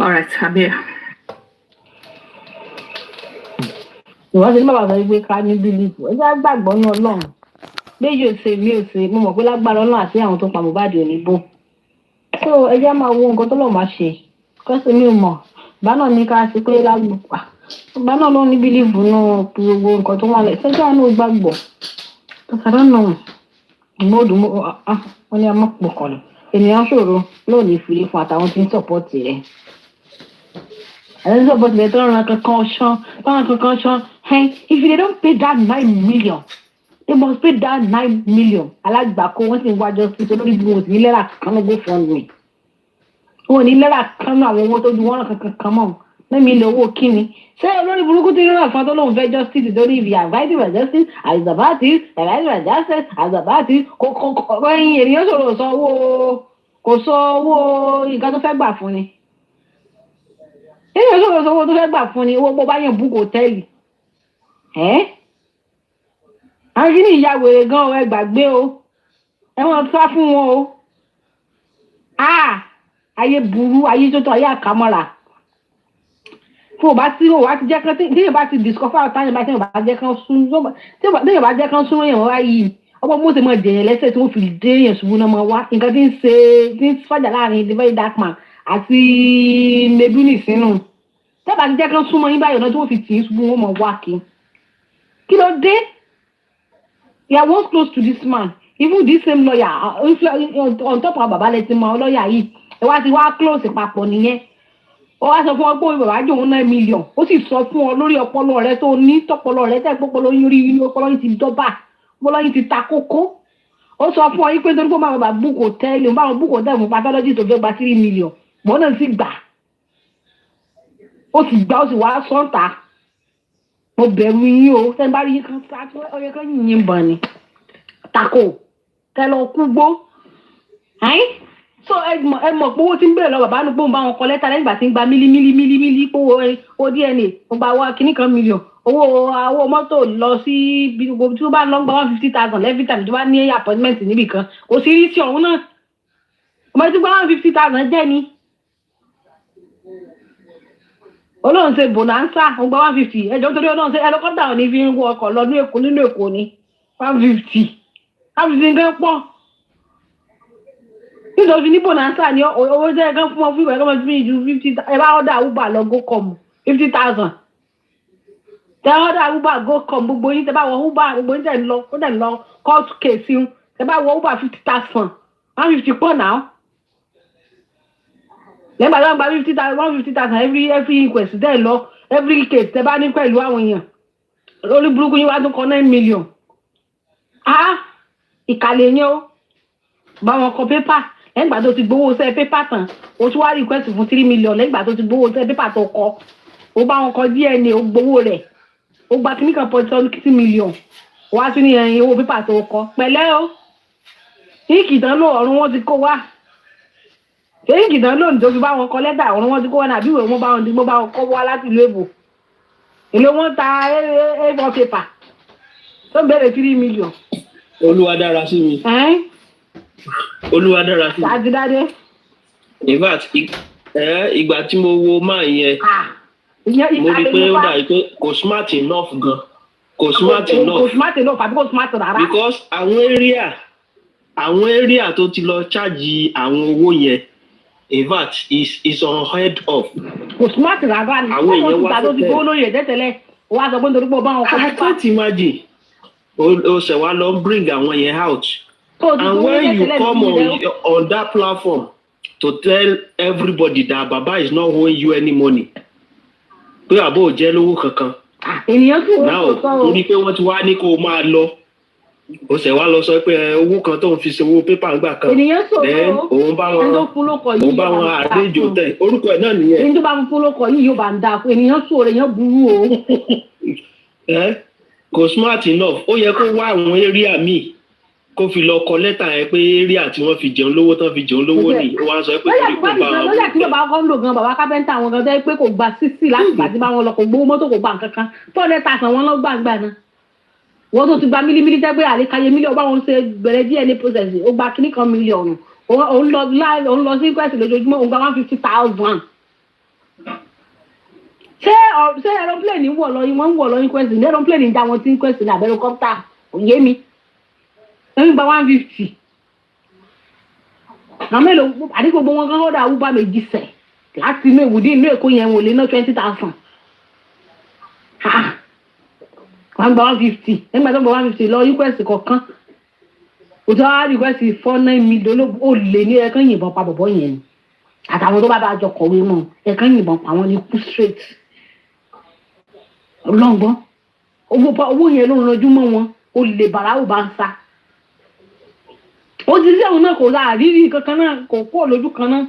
All right, I'm here. Ìwọ́n ti ní bàbá sọ pé ká ní bílíìfù ẹ jẹ́ gbàgbọ́ ní Ọlọ́run méjì ò ṣe mí ò ṣe mo mọ̀ pé lágbára Ọlọ́run àti àwọn tó pa Mohbad ò ní bò so ẹ jẹ́ máa wo nǹkan tó lọ́ọ́ máa ṣe kọ́sí mi ò mọ̀ bá náà ní ká ṣe pé lágbèpà bá náà ló ní bílíìfù náà gbogbo nǹkan tó wà lẹ̀ ṣẹ́jọ́ àánú gbàgbọ́ tó fẹ́ràn náà ìmọ̀ọ́dún wọn ni a máa pọ̀ kọ̀ọ̀lù ènìyàn ṣòro lónìí ìfìlẹ̀ fún àtàwọn tí ń sọ̀pọ̀tì rẹ̀ and support me turn like a caution. Hey, if they don't pay that 9 million, they must pay that 9 million. I like back once in what just people don't go ni lera kan go fund me. Oh, ni lera kan na won to do one kan come on. Let me know what kini. Say olórí burúkú ti ran kan tó lóun fẹ́ justice don't if you invite for justice as the party, and justice as the party. Ko yin ènìyàn sọ̀rọ̀ sanwó kò sọ owó nǹkan tó fẹ́ gbà fún ni. Èyí sọ̀rọ̀ sọ́wọ́ tó fẹ́ gbà fún ni owó bó bá yàn book hòtẹ́ẹ̀lì. Àwọn kí ni ìyá wèrè gan ẹ gbàgbé o. Ẹ wọ́n sá fún wọn o. Ayé burú, ayé tó tọ́ ayé àkámọ́ra. Fún ò bá tí ò wá ti jẹ́ kán tí èèyàn bá ti discover ọ̀tá yẹn bá tí èèyàn bá jẹ́ kán sún tí èèyàn bá jẹ́ kán sún èèyàn wá yìí. Ọmọ mo ṣe mọ jẹ̀yàn lẹ́sẹ̀ tí wọ́n fi dé èèyàn ṣubú náà mọ wá. Nǹkan tí ń fàjà láàrin the very dark man àti nebuni sínú tẹ́bà ti jẹ́ kán súnmọ́ yín báyìí ọ̀nà tí wọ́n fi tì í ṣubú wọn mọ̀ wá kí ló dé you are once close to this man even this same lawyer on top of bàbá lẹ́tí mọ́ lọ́ọ̀yà yìí ẹ wá ti wá close papọ̀ nìyẹn ó wá sọ fún ọ pé bàbá jòun 9 million ó sì sọ fún ọ lórí ọpọlọ rẹ tó ní tọpọlọ rẹ tẹ́ pọpọlọ yín rí ọpọlọ yín ti dọ́bà ọpọlọ yín ti ta kókó ó sọ fún ọ yín pé torí pé bàbá book hotel ń bá wọn book hotel fún pathology tó fẹ́ gba 3 million mọ́ náà sì gbà ó sì gbà ó sì wá sọ́ǹtà mo bẹ̀rù yín o tẹ́ ń bá rí yín kan sá tó ọyẹ kan yín bọ̀ ni tako tẹ́ lọ kú gbó so ẹ mọ̀ pé owó tí ń bẹ̀rẹ̀ lọ bàbá nígbó ń bá wọn kọ lẹ́tà lẹ́yìn ìgbà tí ń gba mílí pówó ó DNA ó gba wá kíní kan mílíọ̀n owó mọ́tò lọ sí gbogbo tí ó bá lọ ń gba 150,000 every time tó bá ní appointment níbì kan kò sí rí sí ọ̀hún náà ọmọ tí gba 150,000 jẹ́ ni Ọlọ́run ṣe bonanza ó gba 150 ẹjọ́ torí Ọlọ́run ṣe ẹlọ́kọ́dà ò ní fi ń wọ ọkọ̀ lọ ní Èkó nínú Èkó ní 150 gan pọ̀ nítorí ní bonanza ní owó jẹ́ gan fún ọ fún ìwé ẹgbẹ́ fún ju 50 ẹ bá ọ̀dà uber lọ go com 50,000 tẹ ọ̀dà uber go com gbogbo yín tẹ bá wọ uber gbogbo yín tẹ lọ court case yín tẹ bá wọ uber 50,000 150 pọ̀ náà lẹ́gbàá lọ́wọ́ gba 150,000 every inquest dẹ́ lọ every case tẹ́ bá ní pẹ̀lú àwọn èèyàn lórí burúkú yín wá tún kọ́ 9 million ìkàlẹ̀ yẹn o bá wọn kọ pépà lẹ́gbàá tó ti gbowó sẹ́ pépà tán o tún wá request fún 3 million lẹ́gbàá tó ti gbowó sẹ́ pépà tó kọ o bá wọn kọ DNA o gbowó rẹ̀ o gba kíní kan $60 million wá tún ní ẹyin owó pépà tó kọ pẹ̀lẹ́ o ní ìkìtàn ló ọ̀run wọn ti kó wá èyí kìdán lónìí tó fi bá wọn kọ lẹ́tà ọ̀run wọn ti kó wọn àbí ìwé wọn bá wọn dìgbò bá wọn kọ́ wá láti ìlú èbò èlò wọn ta A4 paper tó bẹ̀rẹ̀ 3 million. Olúwa dára sí mi. Olúwa dára sí mi. Àdìdáde. In fact ìgbà tí mo wo máa yẹn mo rí pé ó dàbí pé kò smart enough gan kò smart enough àbí kò smart rárá. because àwọn area tó ti lọ charge àwọn owó yẹn in fact is unheard of. Kò smart rárá ni àwọn èèyàn wá tó ti gbówó lórí ẹ̀ tẹ́tẹ́lẹ̀ wá sọ pé nítorí pé ó bá wọn kọ́ I can't imagine o ṣe wá lọ bring àwọn yẹn out and when you come on that platform to tell everybody that Baba is not owing you any money pé àbò jẹ́ lówó kankan ènìyàn sì wọ́n now torí pé wọ́n ti wá ní kó o máa lọ ó ṣe wá lọ sọ pé owó kan tó ń fi ṣe owó pépà ńgbà kan then òun bá wọn àrèjò tẹ orúkọ ẹ̀ náà nìyẹn. ẹni tó bá fún lóko yìí yóò bá ń dáa ènìyàn sọ̀rọ̀ èèyàn burú o. kò smart enough ó yẹ kó wá àwọn area míì kó fi lọ kọ lẹ́tà yẹn pé area tí wọ́n fi jẹun lówó tán fi jẹun lówó ni ó wá sọ pé kò ní kó bá wọn. lọ́jà tí bàbá ọkọ ń lò gan bàbá kápẹ́ńtà àwọn gan tẹ́ pé kò gba 60 láti gbà tí bá wọn lọ kò gbowó mọ́tò kò gbà kankan 400,000 wọn lọ gbàgbà náà wọ́n tó ti gba mílímílí tẹ́ pé àlékayé mílíọ̀nù báwọn ṣe bẹ̀rẹ̀ DNA process ó gba kíní kan mílíọ̀nù òun lọ sí kwẹ́sì lójoojúmọ́ òun gba 150,000 ṣé aeroplane wọ̀ lọ yín wọ́n ń wọ̀ lọ yín question ní aeroplane ń dá wọn tí ń question ní helicopter kò yé mi ẹ̀mí gba 150 àmọ́ èlò àdí gbogbo wọn kan ọ̀dà àwùbá méjì sẹ̀ láti inú ìwúdí inú èkó yẹn wò lé ná 20,000 wọ́n gba 150 ẹ̀mí gba 150 lọ yín question kọ̀ọ̀kan òtún wá rí question 4-9 million ó lè ní ẹ̀kan yìnbọn pa bọ̀bọ̀ yẹn ni àtàwọn tó bá bá jọ kọ̀wé mọ́ ẹ̀kan yìnbọn pa wọn ní kú straight ọlọ́ngbọ́n owó yẹn ló ń rọjú mọ́ wọn ó lè bàrà ò bá ń sá ó ti sẹ́wọ̀n náà kò sáà rírí kankan náà kò kó lójú kan náà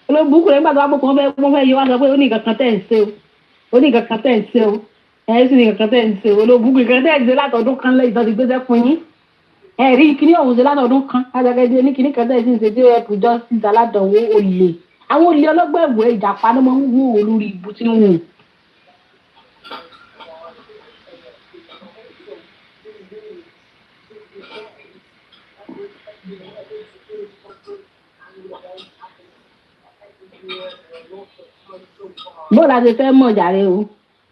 olóògbé rẹ̀ nígbà tó wá pọ̀ wọ́n fẹ́ yọ wá sọ pé ó ní kankan tẹ̀ ń ṣe o ó ní kankan tẹ̀ ń ṣe o ẹ̀ sì ní kankan tẹ̀ ń ṣe o olóògbé kankan tẹ̀ ń ṣe látọ̀dún kan lẹ́yìn tó ti gbé sẹ́fún yín ẹ̀ rí kíní ọ̀hún ṣe látọ̀dún kan ajakẹ́dẹ́ ní kíní kan tẹ̀ ń ṣe tí ó yẹ kó justice aládàáwó olè àwọn olè ọlọ́gbẹ̀wé ìjàpá ló máa ń wú olórí ibu tí ń wù. bọ́lá ti fẹ́ mọ̀ jàre o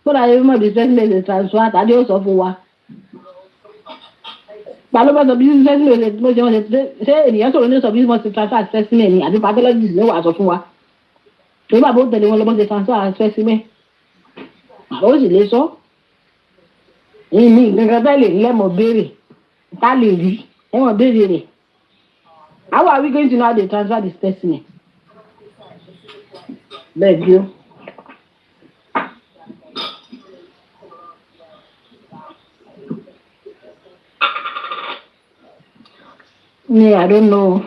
bọ́lá ti fẹ́ mọ̀ bí fẹ́sílẹ̀ transfer àtàdé ó sọ fún wa balóbá sọ bí fẹ́sílẹ̀ bó ṣe wọ́n ṣe ènìyàn sọ̀rọ̀ ní sọ bí wọ́n ṣe transfer àti fẹ́sílẹ̀ ni àbí pathologist ló wà sọ fún wa torí bàbá ó tẹ̀lé wọn lọ́bọ́n ṣe transfer àti fẹ́sílẹ̀ ó sì lè sọ ìní nǹkan tá lè lẹ́mọ̀ béèrè tá lè rí ẹ̀wọ̀n béèrè rẹ̀ how are we going to know how they transfer this specimen bẹ́ẹ̀ bí ó. Yeah, I don't know.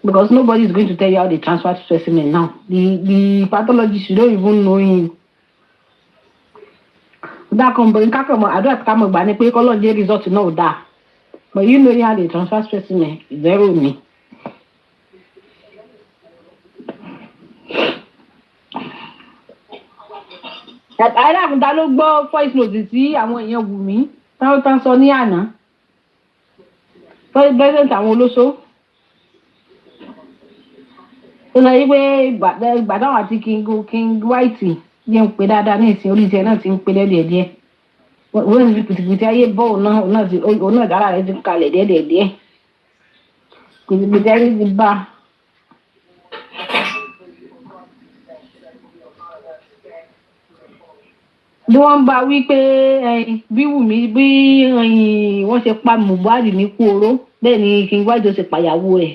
Because nobody is going to tell you how they transfer the specimen now. The pathologist, you don't even know him. That company, I don't have to come pay color result to know that. But you know how they transfer specimen. Zero me. Àìláàfúndá ló gbọ́ voice note tí àwọn èèyàn wù mí táwọn sọ ní àná president àwọn olóṣó ó sọ wípé ìgbà táwọn àti king white yẹn ń pè dáadáa ní ìsìn orí tiẹ̀ náà ti ń pè díẹ̀díẹ̀ wọ́n ti pìtìpìtì ayé bọ́ òun náà dára rẹ̀ ti kalẹ̀ díẹ̀díẹ̀ pìtìpìtì ayé ti bá. bí wọ́n bá wí pé bí Wùmí bí wọ́n ṣe pa Mohbad ní kú oró bẹ́ẹ̀ ni King White ṣe pàyàwó rẹ̀.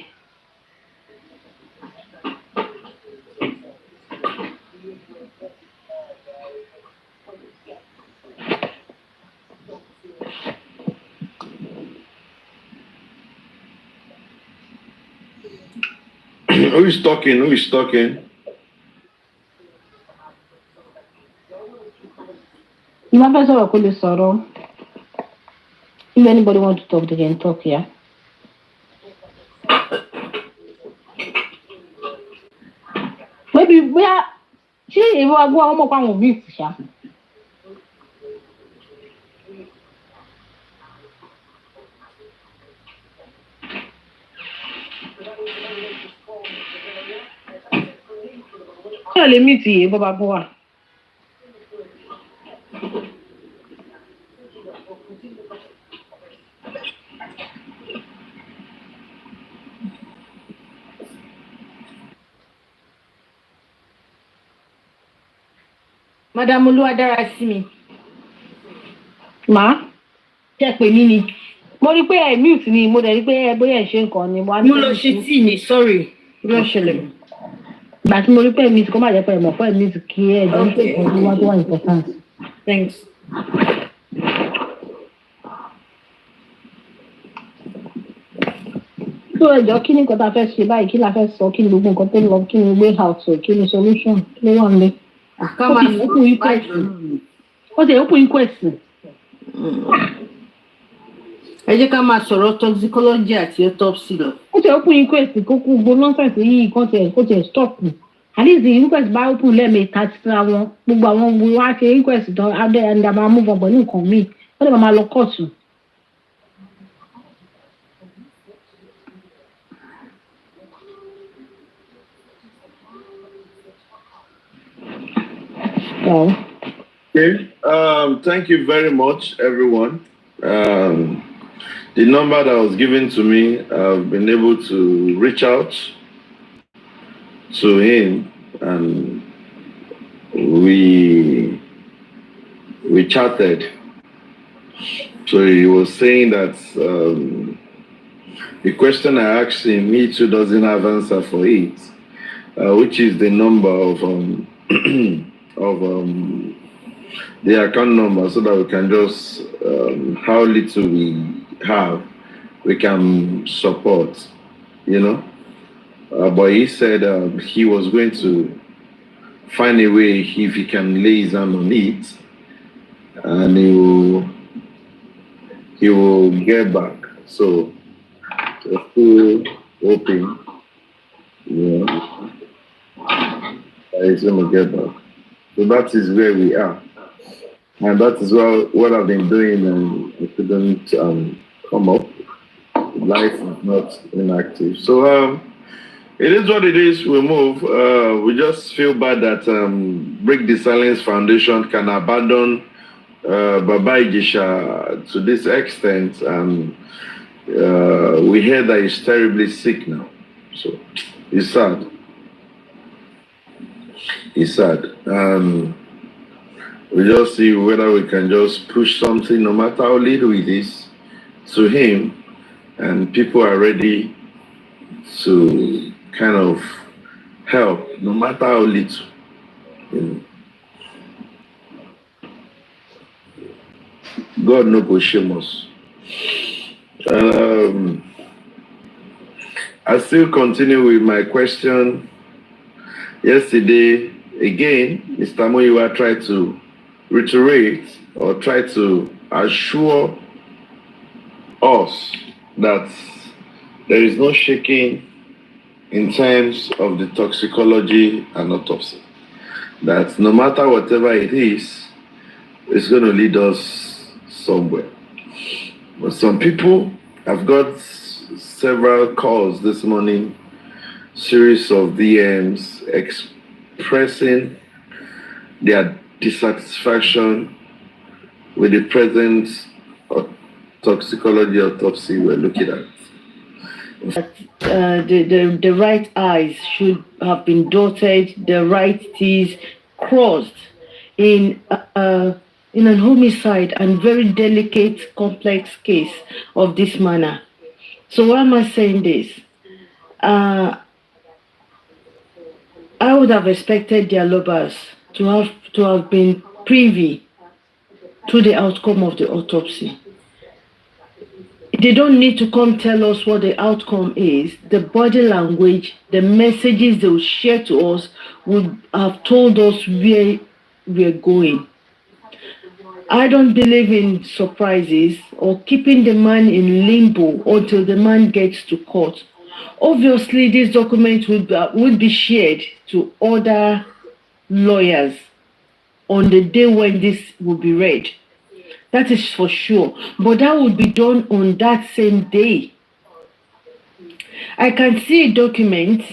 Who is talking? Who is talking? You might as well call sorrow. If anybody want to talk, they can talk, yeah. Maybe we are. She if I go home, I will be sure. Let me see, Baba Boa. Madam Olúwadára-sí-mi. Ma? Ṣé pè mí ni? Mo rí pé ẹ mute ni mo dẹ̀ rí pé ẹ bóyá ẹ ṣe nǹkan ni. Mo lọ ṣe tíì ni, sorry. Ló ṣẹlẹ̀. Ìgbà tí mo rí pé ẹ mute kó má jẹ́ pé ẹ mọ̀ fún ẹ mute kí ẹ jẹ́ pé ọdún wá tó wà important. Thanks. So ẹjọ́ kí ni nǹkan tá a fẹ́ ṣe báyìí kí la fẹ́ sọ kí ni gbogbo nǹkan tó ń lọ kí ni way out kí ni solution kí ló wà nílé. Ó ti open inquest. Ẹ jẹ́ ká máa sọ̀rọ̀ toxicology àti autopsy lọ. Ó ti open inquest kó kú gbogbo nonsense yìí kó tiẹ̀ stop. At least the inquest bá open lẹ́ẹ̀mẹ́ta síra wọn gbogbo àwọn wo wá ṣe inquest tán adé ẹ̀ńdà máa move on pẹ̀lú nǹkan míì wọ́n lè máa lọ kóòtù. No. Okay. Thank you very much, everyone. The number that was given to me, I've been able to reach out to him, and we chatted. So he was saying that the question I asked him, he too doesn't have answer for it, which is the number of of the account number, so that we can just how little we have, we can support, you know. But he said he was going to find a way if he can lay his hand on it, and he will get back. So we're still hoping, yeah, that he's going to get back. So that is where we are. And that is what I've been doing, and I couldn't come up. Life is not inactive. So it is what it is. We move. We just feel bad that Break the Silence Foundation can abandon Baba Ijesha to this extent. And we hear that he's terribly sick now. So it's sad. It's sad. We just see whether we can just push something, no matter how little it is, to him, and people are ready to kind of help, no matter how little. You know. God no go shame us. I still continue with my question. Yesterday, again, Mr. Moyiwa tried to reiterate or try to assure us that there is no shaking in terms of the toxicology and autopsy. That no matter whatever it is, it's going to lead us somewhere. But some people have got several calls this morning, series of DMs expressing their dissatisfaction with the present toxicology autopsy we're looking at. The right I's should have been dotted, the right T's crossed in an homicide and very delicate, complex case of this manner. So why am I saying this? I would have expected their lovers to have been privy to the outcome of the autopsy. They don't need to come tell us what the outcome is. The body language, the messages they will share to us would have told us where we're going. I don't believe in surprises or keeping the man in limbo until the man gets to court. Obviously, this document would be shared to other lawyers on the day when this will be read. That is for sure. But that would be done on that same day. I can see a document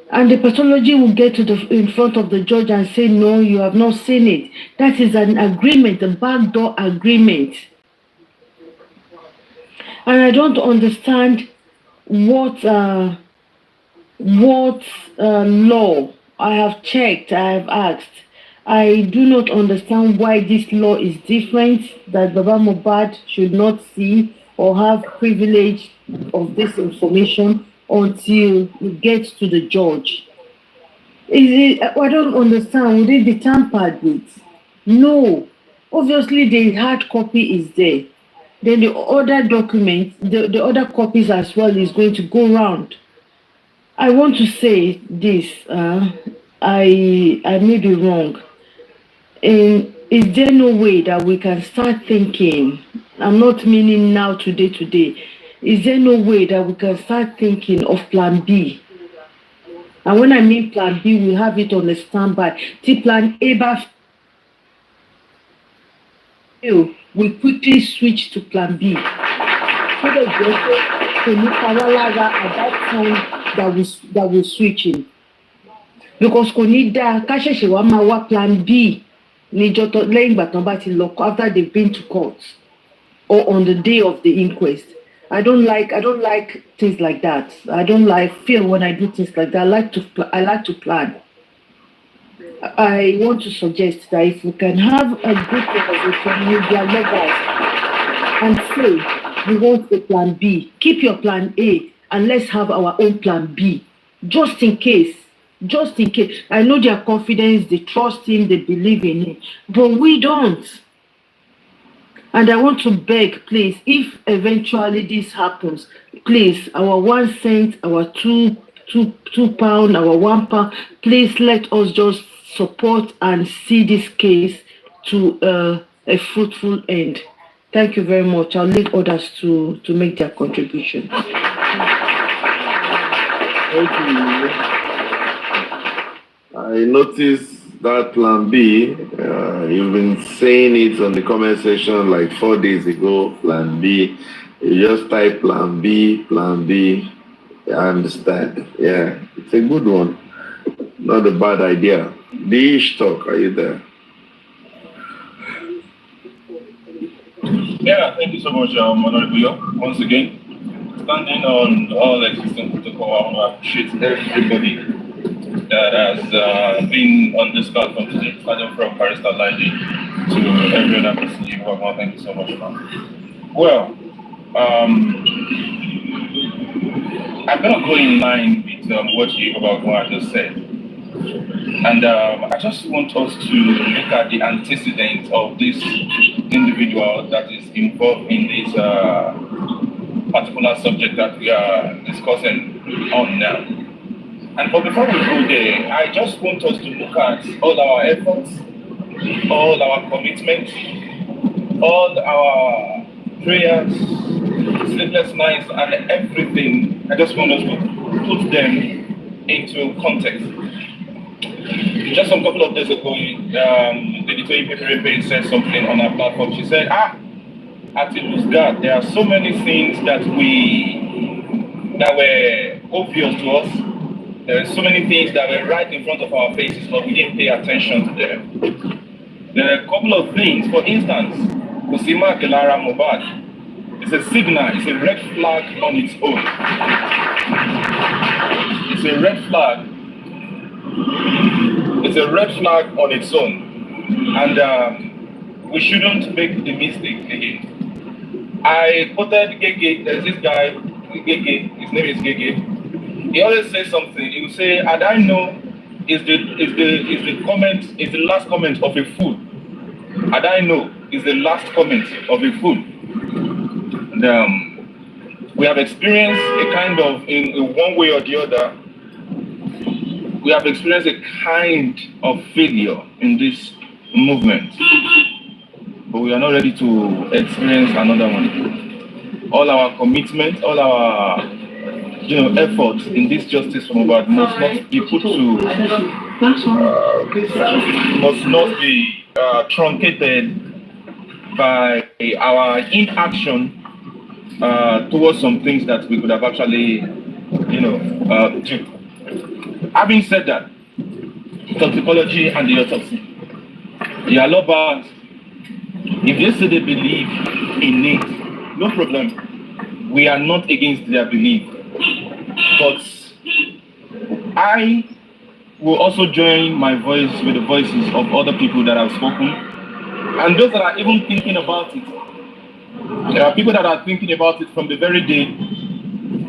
and the pathology will get in front of the judge and say, no, you have not seen it. That is an agreement, a backdoor agreement. And I don't understand what law. I have checked, I have asked. I do not understand why this law is different, that Baba Mohbad should not see or have privilege of this information until it gets to the judge. I don't understand. Would it be tampered with? No. Obviously, the hard copy is there. Then the other documents, the other copies as well is going to go round. I want to say this. I may be wrong. Is there no way that we can start thinking? I'm not meaning now, today. Is there no way that we can start thinking of plan B? And when I mean plan B, we have it on the standby. Till plan A fail, we quickly switch to plan B. So that at that time that we're switching. because kò ní dáa ká ṣẹ̀ṣẹ̀ wá máa wá plan B níjọ́ lẹ́yìn ìgbà tán bá ti lọ after they've been to court or on the day of the inquest. I don't like things like that. I don't feel when I do things like that. I like to plan. I want to suggest that if we can have a good conversation with their lovers and say we want a plan B, keep your plan A and let's have our own plan B, just in case. Just in case. I know their confidence, they trust him, they believe in him, but we don't. And I want to beg, please, if eventually this happens, please, our 1 cent, our £2, our £1, please let us just support and see this case to a fruitful end. Thank you very much. I'll leave others to make their contribution. Thank you. I noticed that plan B, you've been saying it on the comment section like 4 days ago, plan B. You just type plan B. I understand. Yeah, it's a good one. Not a bad idea. The Ish talk, are you there? Yeah, thank you so much, Honorable. Once again, standing on all existing protocol, I want to appreciate everybody that has been on this platform today, starting from Barrister Lady to every other person you work on. Thank you so much, man. Well, I'm going to go in line with what Yehova just said. And I just want us to look at the antecedent of this individual that is involved in this particular subject that we are discussing on now. And but before we go there, I just want us to look at all our efforts, all our commitment, all our prayers, sleepless nights, and everything. I just want us to put them into context. Just a couple of days ago, Lady Toyi Peperepe said something on our platform. She said, at Iluzgard, there are so many things that were obvious to us. There are so many things that were right in front of our faces, but we didn't pay attention to them. There are a couple of things. For instance, Kusima Kelara Mohbad is a signal, it's a red flag on its own. It's a red flag. It's a red flag on its own. And we shouldn't make the mistake again. I quoted Gege, there's this guy, Gege, his name is Gege. He always says something. He will say, and I know is the last comment of a fool. And I know is the last comment of a fool. And we have experienced a kind of, in one way or the other, we have experienced a kind of failure in this movement. But we are not ready to experience another one. All our commitment, all our efforts in this justice for Mohbad must not be put to, must not be truncated by our inaction towards some things that we could have actually, do. Having said that, toxicology and the autopsy, the Alobas, if they say they believe in it, no problem. We are not against their belief. But I will also join my voice with the voices of other people that have spoken, and those that are even thinking about it. There are people that are thinking about it from the very day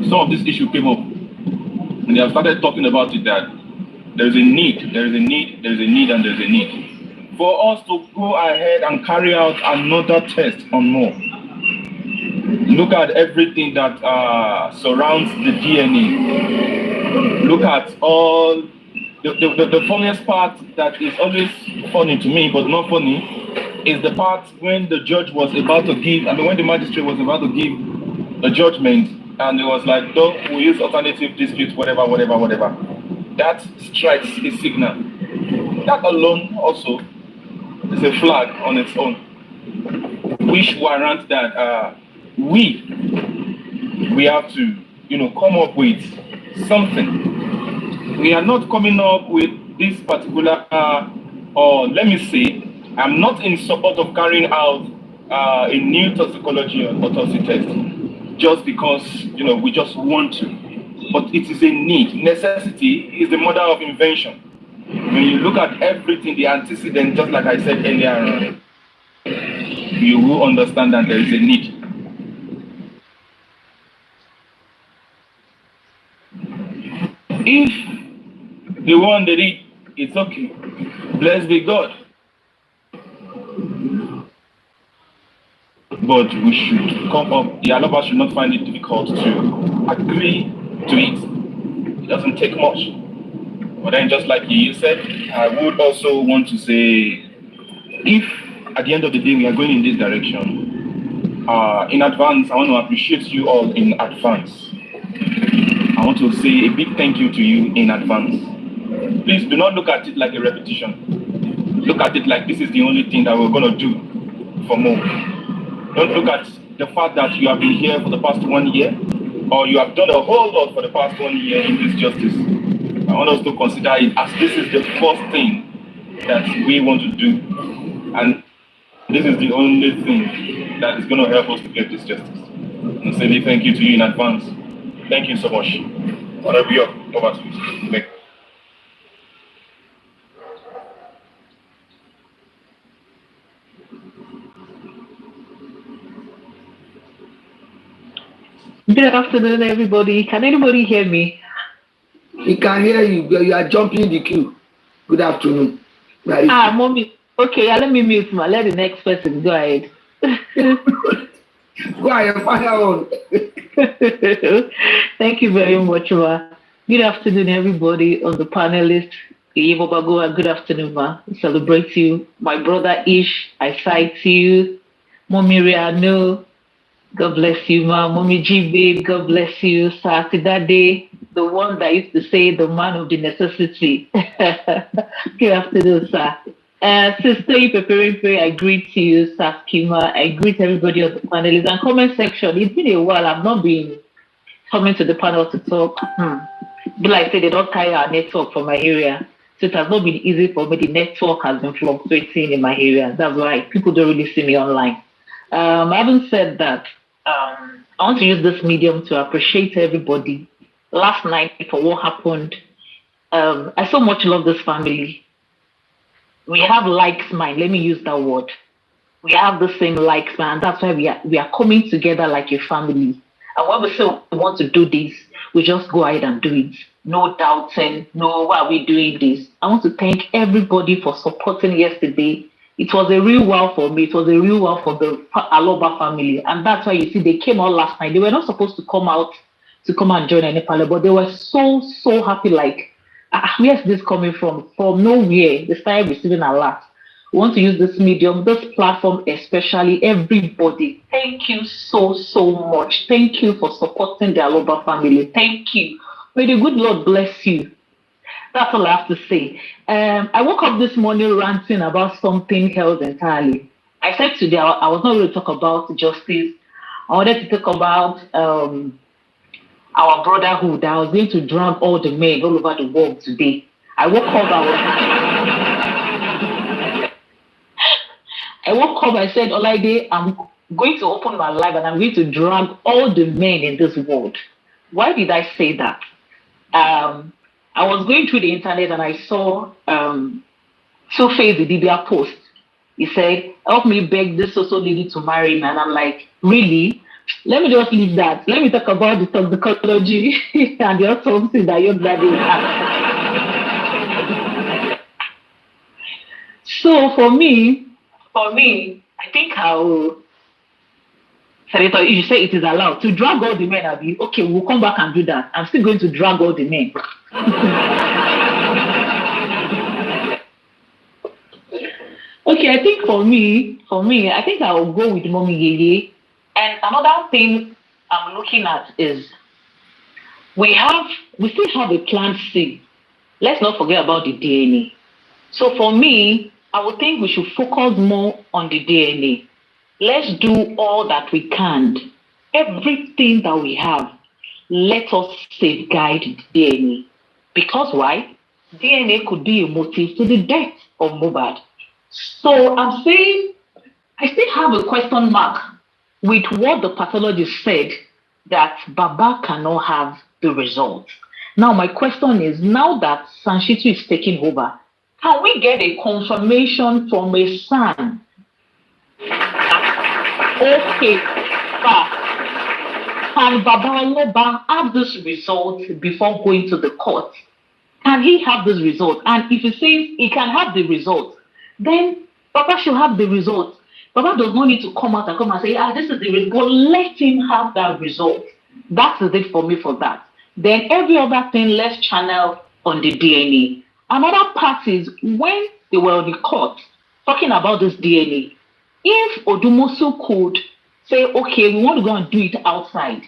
some of this issue came up. And they have started talking about it, that there's a need, and there's a need for us to go ahead and carry out another test on more. Look at everything that surrounds the DNA. Look at all the funniest part that is always funny to me, but not funny, is the part when the judge was about to give, when the magistrate was about to give a judgment, and it was like, no, we use alternative dispute, whatever. That strikes a signal. That alone also is a flag on its own, which warrants that we have to, come up with something we are not coming up with this particular, or let me say, I'm not in support of carrying out a new toxicology or autopsy test just because we just want to, but it is a need. Necessity is the mother of invention. When you look at everything, the antecedent, just like I said earlier, you will understand that there is a need. If the one they did, it's okay. Blessed be God. But we should come up, the Aloba should not find it difficult to agree to it. It doesn't take much. But then just like you said, I would also want to say, if at the end of the day we are going in this direction, in advance, I want to appreciate you all in advance. I want to say a big thank you to you in advance. Please do not look at it like a repetition. Look at it like this is the only thing that we're going to do for more. Don't look at the fact that you have been here for the past 1 year, or you have done a whole lot for the past 1 year in this justice. I want us to consider it as this is the first thing that we want to do. And this is the only thing that is going to help us to get this justice. And say thank you to you in advance. Thank you so much. Whatever you're over to you. Thank you. Good afternoon, everybody. Can anybody hear me? We can hear you. You are jumping the queue. Good afternoon. Mommy. Okay, let me mute. Let the next person go ahead. Go ahead, fire on. Thank you very much, Ma. Good afternoon, everybody on the panelists. Good afternoon, Ma. I celebrate you. My brother Ish, I cite you. Mommy Riano, God bless you, Ma. Mommy G Babe, God bless you. Sir Tidade, the one that used to say the man of the necessity. Good afternoon, sir. Sister Ipeperepe, I greet you. Sir Kima, I greet everybody on the panelists and comment section. It's been a while. I've not been coming to the panel to talk. But like I said, they don't carry our network from my area. So it has not been easy for me. The network has been fluctuating in my area. That's why people don't really see me online. Having said that, I want to use this medium to appreciate everybody. Last night, for what happened, I so much love this family. We have likes mind. Let me use that word. We have the same likes mind. That's why we are coming together like a family. And when we say we want to do this, we just go ahead and do it. No doubting. No, why are we doing this? I want to thank everybody for supporting yesterday. It was a real wow for me. It was a real wow for the Aloba family. And that's why you see they came out last night. They were not supposed to come out to come and join any panel, but they were so happy. Like, where's this coming from? From nowhere. They started receiving alerts. We want to use this medium, this platform, especially everybody. Thank you so much. Thank you for supporting the Aloba family. Thank you. May the good Lord bless you. That's all I have to say. I woke up this morning ranting about something else entirely. I said today I was not going to talk about justice. I wanted to talk about our brotherhood. I was going to drag all the men all over the world today. I woke up, I said, Olaide, I'm going to open my life and I'm going to drag all the men in this world. Why did I say that? I was going through the internet and I saw Two-Face the Dibia post. He said, help me beg this social lady to marry me. And I'm like, really? Let me just leave that. Let me talk about the toxicology and the autopsy that your daddy has. So for me, I think Senator, you say it is allowed to drag all the men. I'll be okay. We'll come back and do that. I'm still going to drag all the men. Okay, I think for me, I think I will go with Mommy Yeye. And another thing I'm looking at is we still have a plan C. Let's not forget about the DNA. So for me, I would think we should focus more on the DNA. Let's do all that we can. Everything that we have, let us safeguard the DNA. Because why? DNA could be a motive to the death of Mohbad. So I'm saying I still have a question mark with what the pathologist said that Baba cannot have the results. Now my question is, now that Sanshitu is taking over, can we get a confirmation from a son? Okay, can Baba Loba have this result before going to the court? Can he have this result? And if he says he can have the result, then Baba should have the result. Baba does not need to come out and say, this is the result. Let him have that result. That is it for me for that. Then every other thing, let's channel on the DNA. Another part is when they were on the court talking about this DNA, if Odumosu could say, okay, we want to go and do it outside,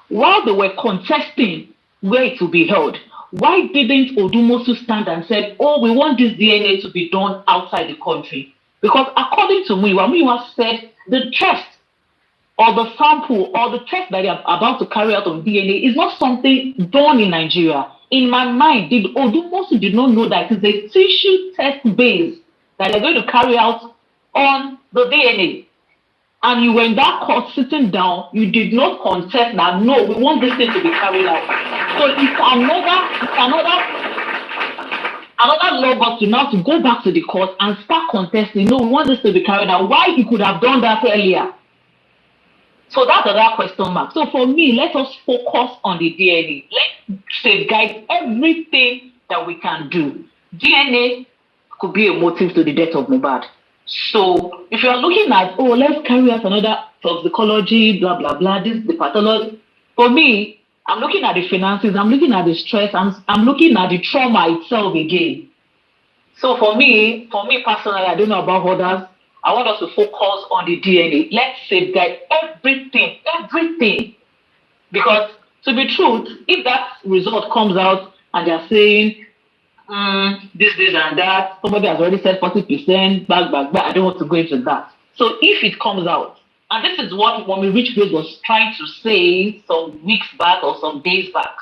while they were contesting where it will be held, why didn't Odumosu stand and said, oh, we want this DNA to be done outside the country? Because according to Muyiwa said the test or the sample or the test that they are about to carry out on DNA is not something done in Nigeria. In my mind, Odumosu did not know that it's a tissue test base that they're going to carry out on the DNA. And you were in that court sitting down, you did not contest that, no, we want this thing to be carried out. So it's another lawyer to now to go back to the court and start contesting, no, we want this to be carried out. Why you could have done that earlier? So that's another question mark. So for me, let us focus on the DNA. Let's safeguard everything that we can do. DNA could be a motive to the death of Mohbad. So if you are looking at, oh, let's carry out another toxicology, blah, blah, blah, this is the pathology. For me, I'm looking at the finances, I'm looking at the stress, I'm looking at the trauma itself again. So for me personally, I don't know about others, I want us to focus on the DNA. Let's safeguard everything. Because to be truth, if that result comes out and they're saying, this and that, somebody has already said 40%, back, I don't want to go into that. So if it comes out, and this is what Mommy Richfield was trying to say some weeks back or some days back,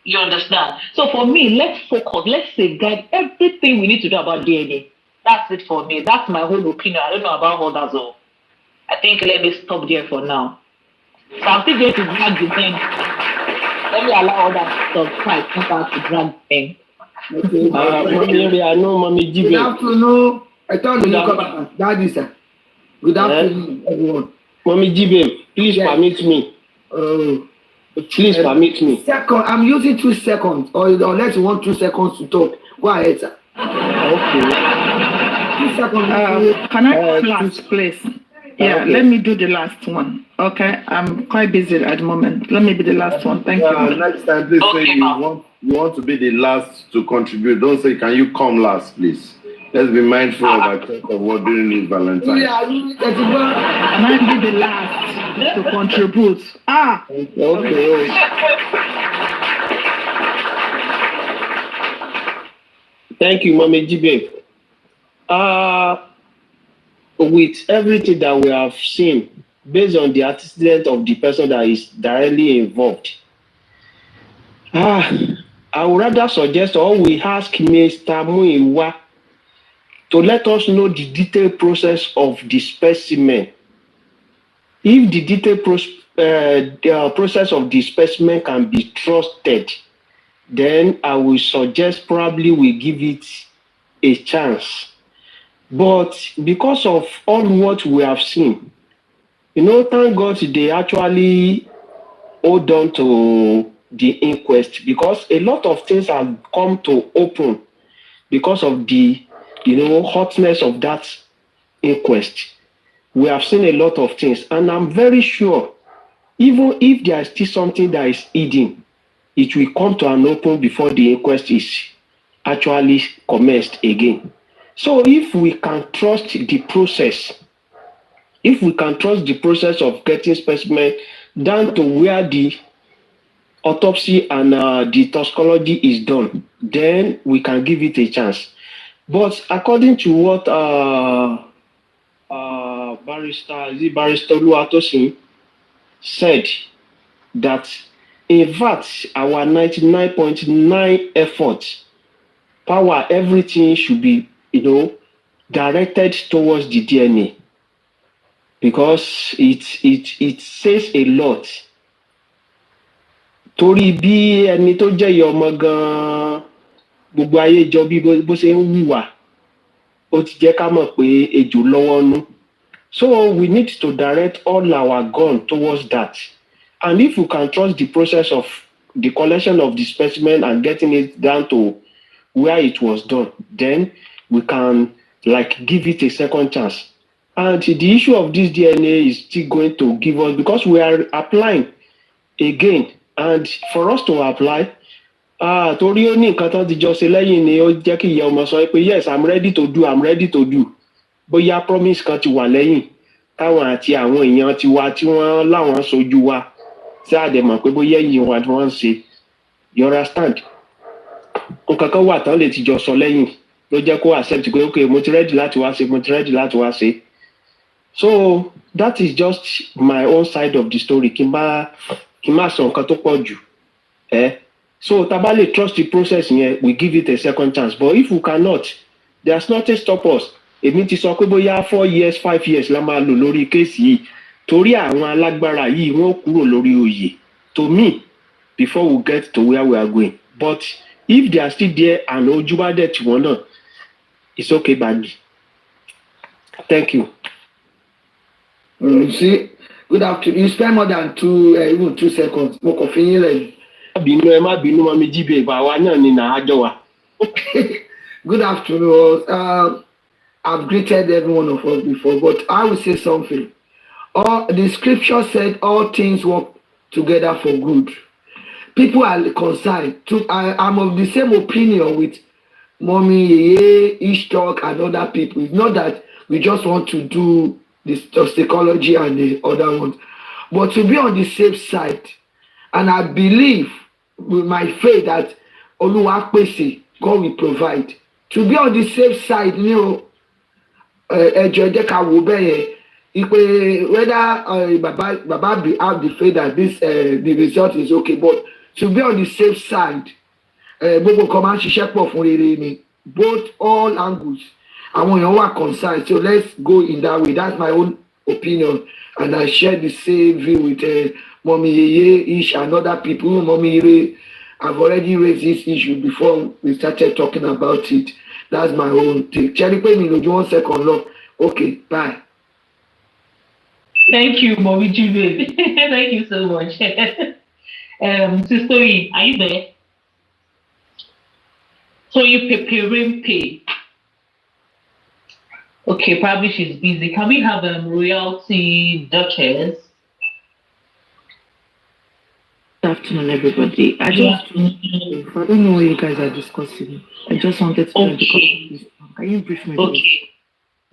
you understand? So for me, let's focus, let's safeguard everything we need to do about DNA. That's it for me. That's my whole opinion. I don't know about others all. I think let me stop there for now. So I'm still going to drag the thing. Let me allow others to talk. I think to drag the thing. I know Mommy Jibe. Good afternoon. I thought you come back. Daddy, sir. Good afternoon, everyone. Mommy Jibe, please permit me. Please permit me. Second, I'm using 2 seconds. Or unless you want 2 seconds to talk. Go ahead, sir. Okay. 2 seconds. Can I last, please? Yeah, okay. Let me do the last one. Okay, I'm quite busy at the moment. Let me be the last one. Thank you. Next time, please say you want to be the last to contribute. Don't say, can you come last, please? Let's be mindful of what during this Valentine. Yeah, Can I be the last to contribute? Okay. Thank you, Mommy Jibe. With everything that we have seen, based on the antecedent of the person that is directly involved, I would rather suggest or we ask Mr. Muyiwa to let us know the detailed process of the specimen. If the detailed process of the specimen can be trusted, then I will suggest probably we give it a chance. But because of all what we have seen, thank God they actually hold on to the inquest, because a lot of things have come to open because of the hotness of that inquest. We have seen a lot of things, and I'm very sure even if there is still something that is hidden, it will come to an open before the inquest is actually commenced again. So if we can trust the process, of getting specimen down to where the autopsy and the toxicology is done, then we can give it a chance. But according to what Barrister Oluwatosin said, that In fact, our 99.9 effort, power, everything should be, directed towards the DNA because it says a lot. Torí bí ẹni tó jẹ́ ìyá ọmọ gan-an gbogbo ayé jọ bí bó ṣe ń hùwà ó ti jẹ́ ká mọ̀ pé ejò lọ́wọ́ nú. So we need to direct all our gun towards that. And if you can trust the process of the collection of the specimen and getting it down to where it was done, then we can give it a second chance. And the issue of this DNA is still going to give us, because we are applying again, and for us to apply, torí ó ní nǹkan tán ti jọ ṣe lẹ́yìn ni ó jẹ́ kí ìyá ọmọ sọ pé yes, I'm ready to do. Bóyá promise kan ti wà lẹ́yìn táwọn àti àwọn èèyàn ti wá tí wọ́n láwọn sojú wa tí a dẹ̀ mọ̀ pé bóyá ẹ̀yìn wa ni wọ́n ń ṣe. You understand? Nǹkan kan wà tán lè ti jọ sọ lẹ́yìn ló jẹ́ kó accept pé okay, mo ti ready láti wá ṣe. So that is just my own side of the story. Kí n má sọ nǹkan tó pọ̀ jù. So tá bá lè trust the process yẹn, we give it a second chance. But if we cannot, there's nothing stop us. Èmi ti sọ pé bóyá 4 years 5 years la máa lò lórí kéèsì yìí torí àwọn alágbára yìí wọ́n kúrò lórí oyè to me before we get to where we are going. But if they are still there and ojú bá dẹ̀ tí wọ́n náà, it's okay by me. Thank you. You see, good afternoon. You spend more than even 2 seconds. Mo kàn fi yín lẹ́yìn. Ẹ má bínú mọ́ mi jíbe ìbáwa náà ni nàájọ́ wa. Good afternoon. I've greeted every one of us before, but I will say something. The scripture said all things work together for good. People are concerned. I'm of the same opinion with Mommy Yeye, Ishtok, and other people. It's not that we just want to do this toxicology and the other ones, but to be on the safe side. And I believe with my faith that Oluwapese, God will provide. To be on the safe side, ẹjọ jẹ́ ká wò bẹ́ẹ̀ yẹn whether Baba be have the faith that the result is okay, but to be on the safe side, gbogbo kan máa ń ṣiṣẹ́ pọ̀ fún rere ni, both all angles. Àwọn èèyàn wà concerned, so let's go in that way. That's my own opinion, and I share the same view with Mommy Yeye, Ish, and other people. Mommy Yeye, I've already raised this issue before we started talking about it. That's my own take. Cherry pay me, do 1 second, look. Okay, bye. Thank you, Mommy Juve. Thank you so much. Sister, are you there? So you preparing pay. Okay, probably she's busy. Can we have Royalty Duchess? Good afternoon, everybody. I don't know what you guys are discussing. I just wanted to know because can you brief me? Okay. Please?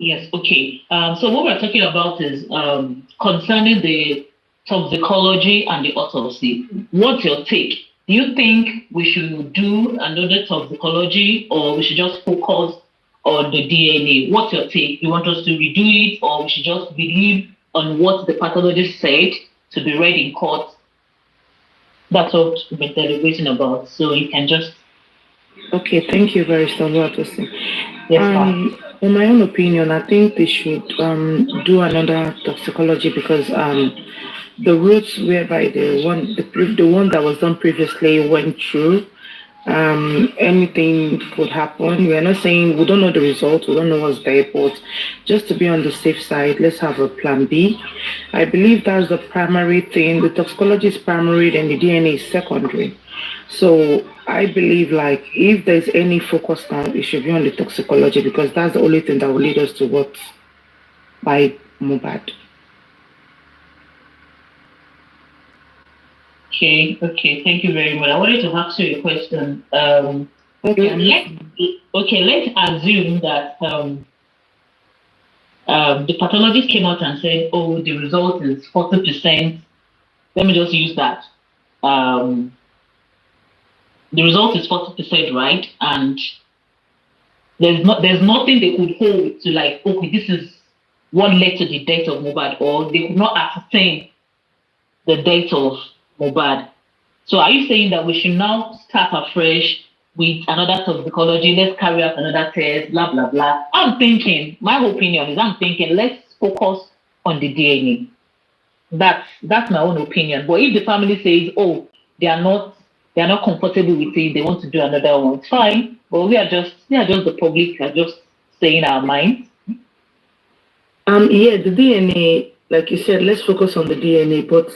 Yes, okay. So what we're talking about is concerning the toxicology and the autopsy. What's your take? Do you think we should do another toxicology or we should just focus on the DNA? What's your take? You want us to redo it or we should just believe on what the pathologist said to be read in court? That's what we're deliberating about. So you can just... Okay, thank you very much. Yes, in my own opinion, I think they should do another toxicology because the routes whereby the one that was done previously went through, anything could happen. We are not saying we don't know the results, we don't know what's there, but just to be on the safe side, let's have a plan B. I believe that's the primary thing. The toxicology is primary and the DNA is secondary. So I believe if there's any focus now, it should be on the toxicology because that's the only thing that will lead us to what by Mohbad. Okay, thank you very much. I wanted to ask you a question. Let's assume that the pathologist came out and said, oh, the result is 40%. Let me just use that. The result is 40%, right? And there's nothing they could hold to okay, this is what led to the death of Mohbad, or they could not ascertain the death of Mohbad. So are you saying that we should now start afresh with another toxicology? Let's carry out another test, blah, blah, blah. My opinion is let's focus on the DNA. That's my own opinion. But if the family says, oh, they are not comfortable with it, they want to do another one, it's fine. But we are just the public are just saying our minds. Yeah, the DNA, like you said, let's focus on the DNA, but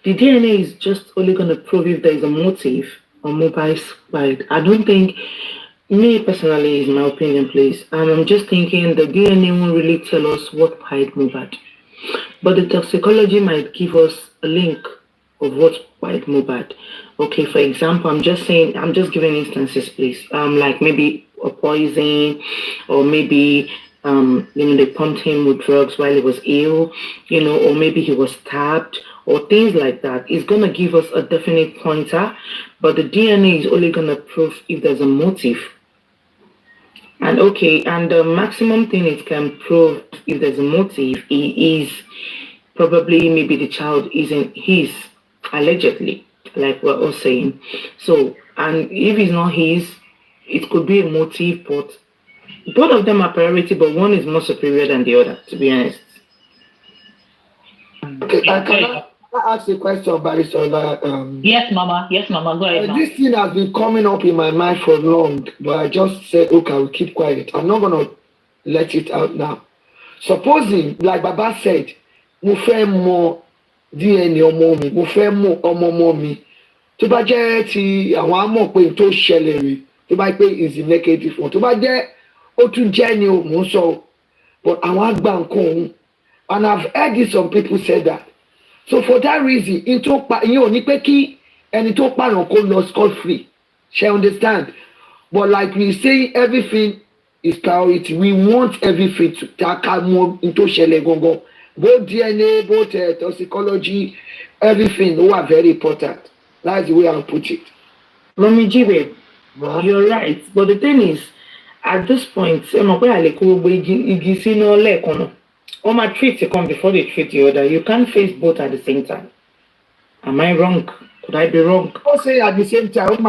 the DNA is just only going to prove if there is a motive on Mohbad's side. I don't think, me personally, is my opinion, please. I'm just thinking the DNA won't really tell us what pied Mohbad. But the toxicology might give us a link of what pied Mohbad. Okay, for example, I'm just giving instances, please. Like maybe a poison, or maybe they pumped him with drugs while he was ill, or maybe he was stabbed, or things like that. It's going to give us a definite pointer, but the DNA is only going to prove if there's a motive. And the maximum thing it can prove if there's a motive is probably maybe the child isn't his, allegedly, like we're all saying. So, and if it's not his, it could be a motive, but both of them are priority, but one is more superior than the other, to be honest. Okay, can I ask a question, Barrister? Yes, Mama. Go ahead. This thing has been coming up in my mind for long, but I just said, okay, I'll keep quiet. I'm not going to let it out now. Supposing, like Baba said, mo fẹ́ mọ̀ DNA ọmọ mi, mo fẹ́ mọ̀ ọmọ mi. Tó bá jẹ́ ti àwọn àmọ̀ pé tó ṣẹlẹ̀ rí, tó bá pé is the negative one. Tó bá jẹ́ ó tún jẹ́ ni o mò ń sọ, but àwọn àgbà nǹkan òun. And I've heard some people say that. So for that reason, ìyẹn ò ní pé kí ẹni tó pààyàn kó lọ scot free. She understand? But like we say, everything is priority. We want everything to tackle more into ṣẹlẹ̀ gangan. Both DNA, both toxicology, everything are very important. That's the way I put it. Mommy Jibe, you're right. But the thing is, at this point, or my treat to come before they treat the other. You can't face both at the same time. Am I wrong? Could I be wrong? I'll say at the same time,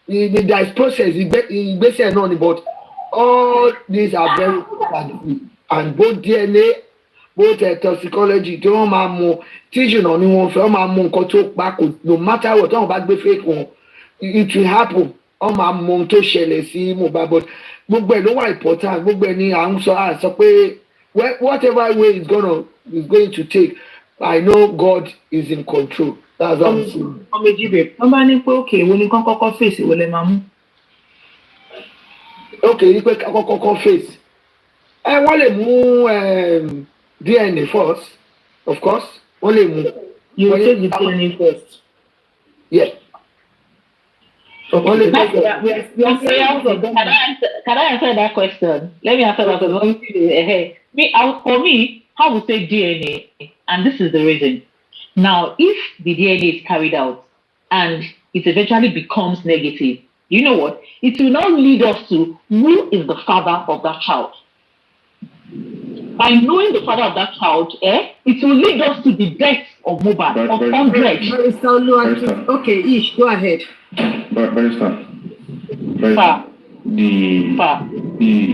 there is process, basically not, but all these are very important. And both DNA, both toxicology, don't more teaching on one no matter what, don't back fake one. It will happen. All my mom to share but no important. Whatever way it's going to take, I know God is in control. That's what I'm saying. Okay, when you can face it, okay, you can face. I want to move DNA first, of course. Only move. You take the DNA first. Yeah. Can I answer that question? Let me answer that question. For me, I would say DNA, and this is the reason. Now, if the DNA is carried out and it eventually becomes negative, you know what? It will now lead us to who is the father of that child. By knowing the father of that child, it will lead us to the death of Mohbad, of hundreds. Okay, Ish, go ahead. Barrister,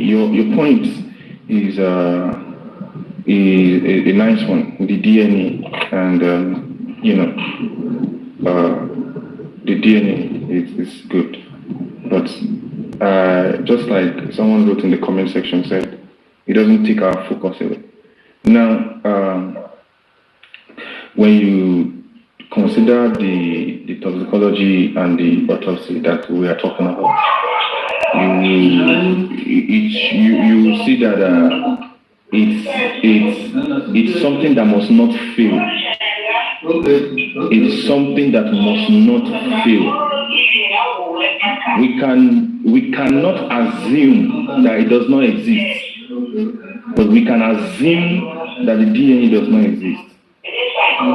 your point is a nice one. The DNA and the DNA is good, but just like someone wrote in the comment section said, it doesn't take our focus away. Now, when you consider the toxicology and the autopsy that we are talking about, you will see that it's something that must not fail. It's something that must not fail. We cannot assume that it does not exist, but we can assume that the DNA does not exist.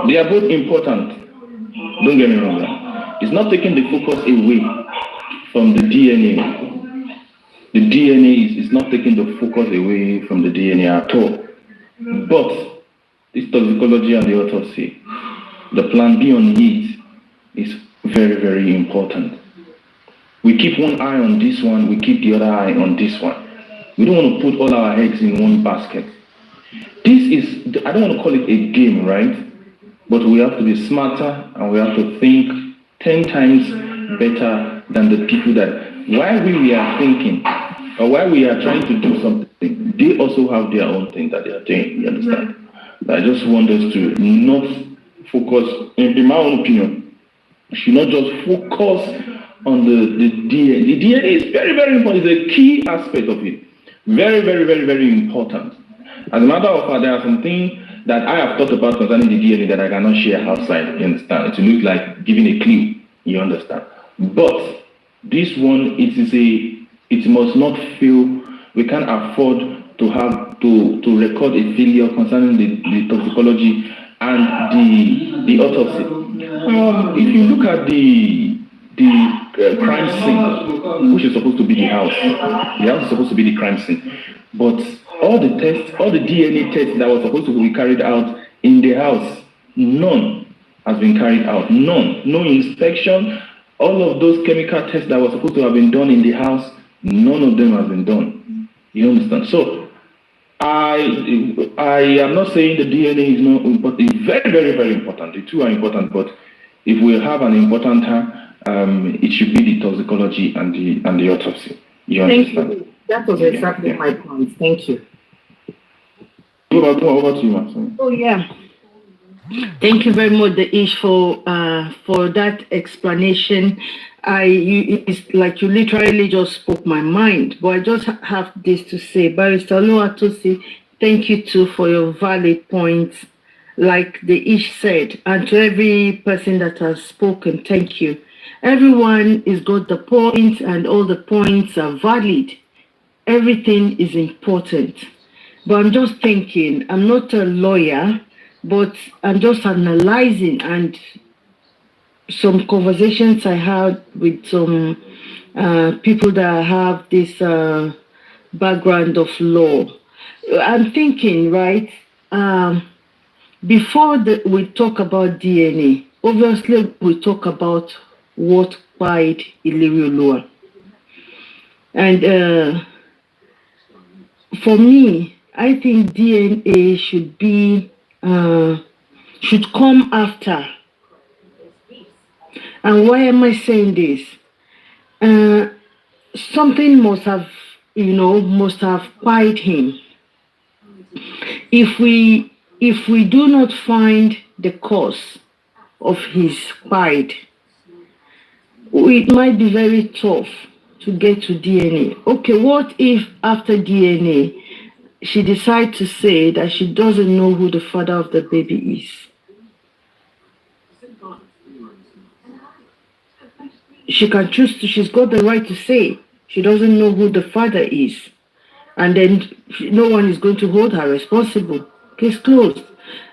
They are both important. Don't get me wrong. It's not taking the focus away from the DNA. The DNA is not taking the focus away from the DNA at all. But this toxicology and the autopsy, the plan B on it is very, very important. We keep one eye on this one, we keep the other eye on this one. We don't want to put all our eggs in one basket. This is, I don't want to call it a game, right? But we have to be smarter and we have to think 10 times better than the people that, while we are thinking or while we are trying to do something, they also have their own thing that they are doing, you understand? I just want us to not focus, in my own opinion, should not just focus on the DNA. The DNA is very, very important. It's a key aspect of it. Very, very, very, very important. As a matter of fact, there are some things that I have thought about concerning the DNA that I cannot share outside, you understand? It looks like giving a clue, you understand? But this one, it must not fail. We can't afford to have to record a failure concerning the toxicology and the autopsy. If you look at the crime scene, which is supposed to be the house is supposed to be the crime scene, but all the tests, all the DNA tests that were supposed to be carried out in the house, none has been carried out. None. No inspection. All of those chemical tests that were supposed to have been done in the house, none of them has been done. You understand? So I am not saying the DNA is not important. It's very, very, very important. The two are important, but if we have an important time, it should be the toxicology and the autopsy. You understand? Thank you. That was exactly my point. Thank you. Over to you, Maxine. Oh yeah. Thank you very much, Ish, for that explanation. It's like you literally just spoke my mind. But I just have this to say, Barrister Oluwatosi, thank you too for your valid points. Like the Ish said, and to every person that has spoken, thank you. Everyone is got the points, and all the points are valid. Everything is important. But I'm just thinking, I'm not a lawyer, but I'm just analyzing, and some conversations I had with some people that have this background of law. I'm thinking, right, before we talk about DNA, obviously we talk about what died Ilerioluwa. And for me, I think DNA should come after. And why am I saying this? Something must have quiet him. If we do not find the cause of his quiet, it might be very tough to get to DNA. Okay, what if after DNA she decides to say that she doesn't know who the father of the baby is? She can choose to, she's got the right to say she doesn't know who the father is. And then no one is going to hold her responsible. Case closed.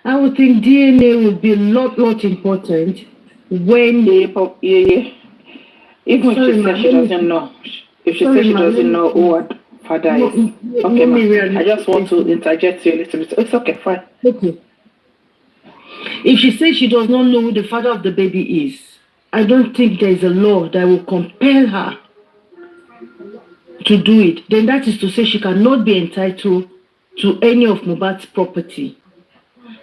I would think DNA would be a lot important when Even if she says she doesn't know. If she says she doesn't know who her father is. Okay, ma. I just want to interject you a little bit. It's okay, fine. Okay. If she says she does not know who the father of the baby is, I don't think there is a law that will compel her to do it. Then that is to say she cannot be entitled to any of Mohbad's property.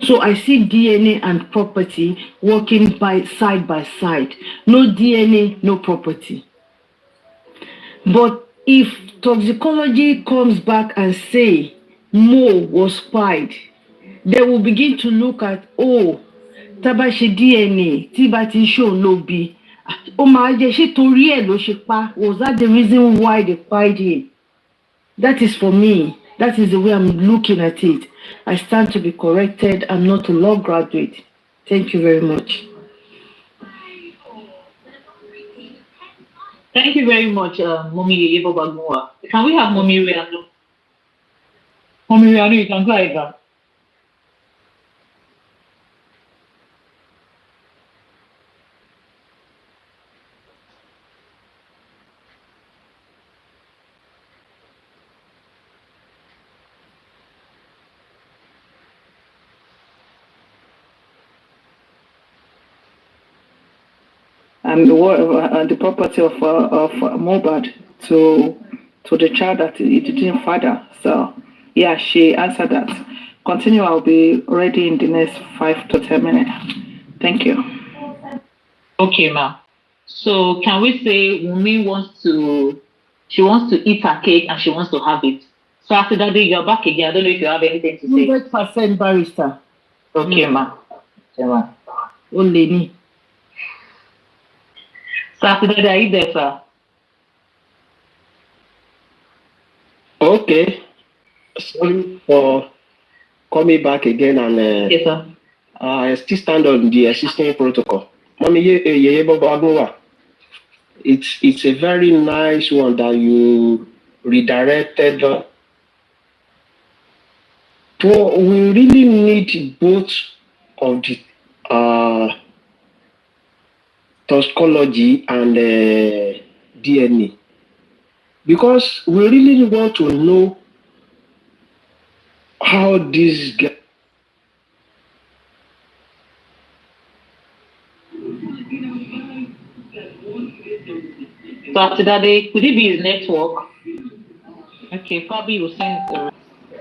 So I see DNA and property working side by side. No DNA, no property. But if toxicology comes back and say Mo was spied, they will begin to look at, Tabashi DNA, Tibati show no be. Was that the reason why they spied him? That is for me. That is the way I'm looking at it. I stand to be corrected. I'm not a law graduate. Thank you very much. Thank you very much, Mommy Bagua. Can we have Mommy Riano? Mommy Riano, you can go ahead. the property of Mohbad to the child that he didn't father. So yeah, she answered that. Continue. I'll be ready in the next 5 to 10 minutes. Thank you. Okay, ma. So can we say Wunmi wants to eat her cake and she wants to have it? So after that day, you're back again. I don't know if you have anything to say. 100% barrister. Okay, ma. Okay, ma. Only me. So after that, are you there, sir? Okay. Sorry for coming back again, and Yes, sir. I still stand on the existing protocol. It's a very nice one that you redirected. But we really need both of the toxicology and DNA, because we really want to know how this get. So after that day, could it be his network? Okay, probably you'll send the.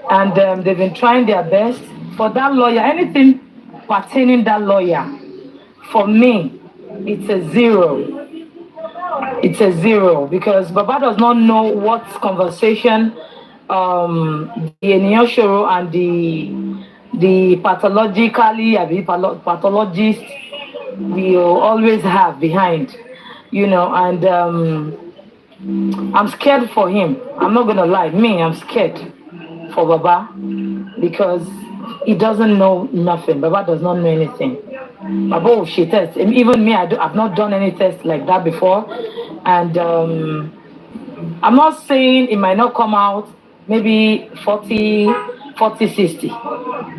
And they've been trying their best for that lawyer. Anything pertaining that lawyer, for me, it's a zero. It's a zero because Baba does not know what conversation the Enioshoro and the pathologist will always have behind, and I'm scared for him. I'm not gonna lie, I'm scared for Baba because he doesn't know nothing. Baba does not know anything. Baba will she test. Even me, I've not done any test like that before. And I'm not saying it might not come out maybe 40, 60.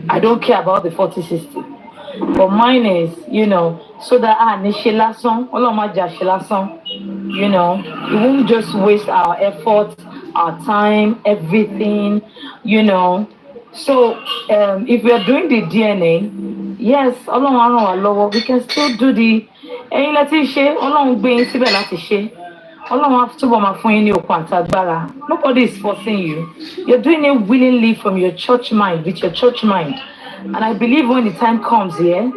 I don't care about the 40, 60. But mine is, so that it won't just waste our effort, our time, everything, So if we are doing the DNA, yes, we can still do the nobody is forcing you. You're doing it willingly from your church mind, with your church mind. And I believe when the time comes here,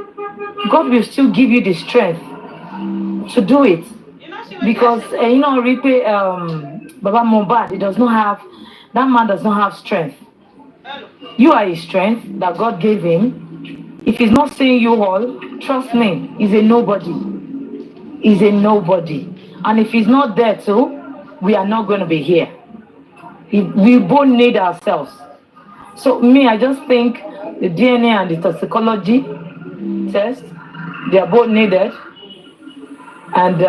God will still give you the strength to do it. Because, Baba Mohbad, that man does not have strength. You are his strength that God gave him. If he's not seeing you all, trust me, he's a nobody. He's a nobody. And if he's not there too, we are not going to be here. We both need ourselves. So I just think the DNA and the toxicology test, they are both needed. And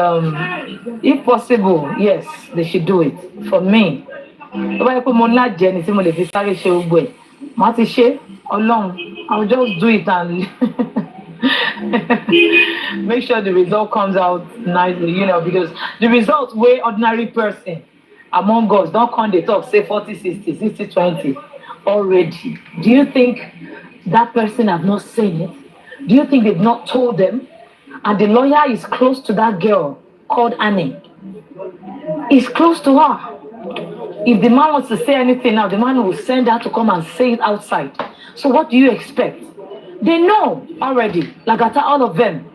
if possible, yes, they should do it. For me, I'll just do it and make sure the result comes out nicely, because the result way ordinary person among us don't come they talk, say 40, 60, 60, 20 already. Do you think that person have not seen it? Do you think they've not told them? And the lawyer is close to that girl called Annie. He's close to her. If the man wants to say anything now, the man will send her to come and say it outside. So what do you expect? They know already, like all of them.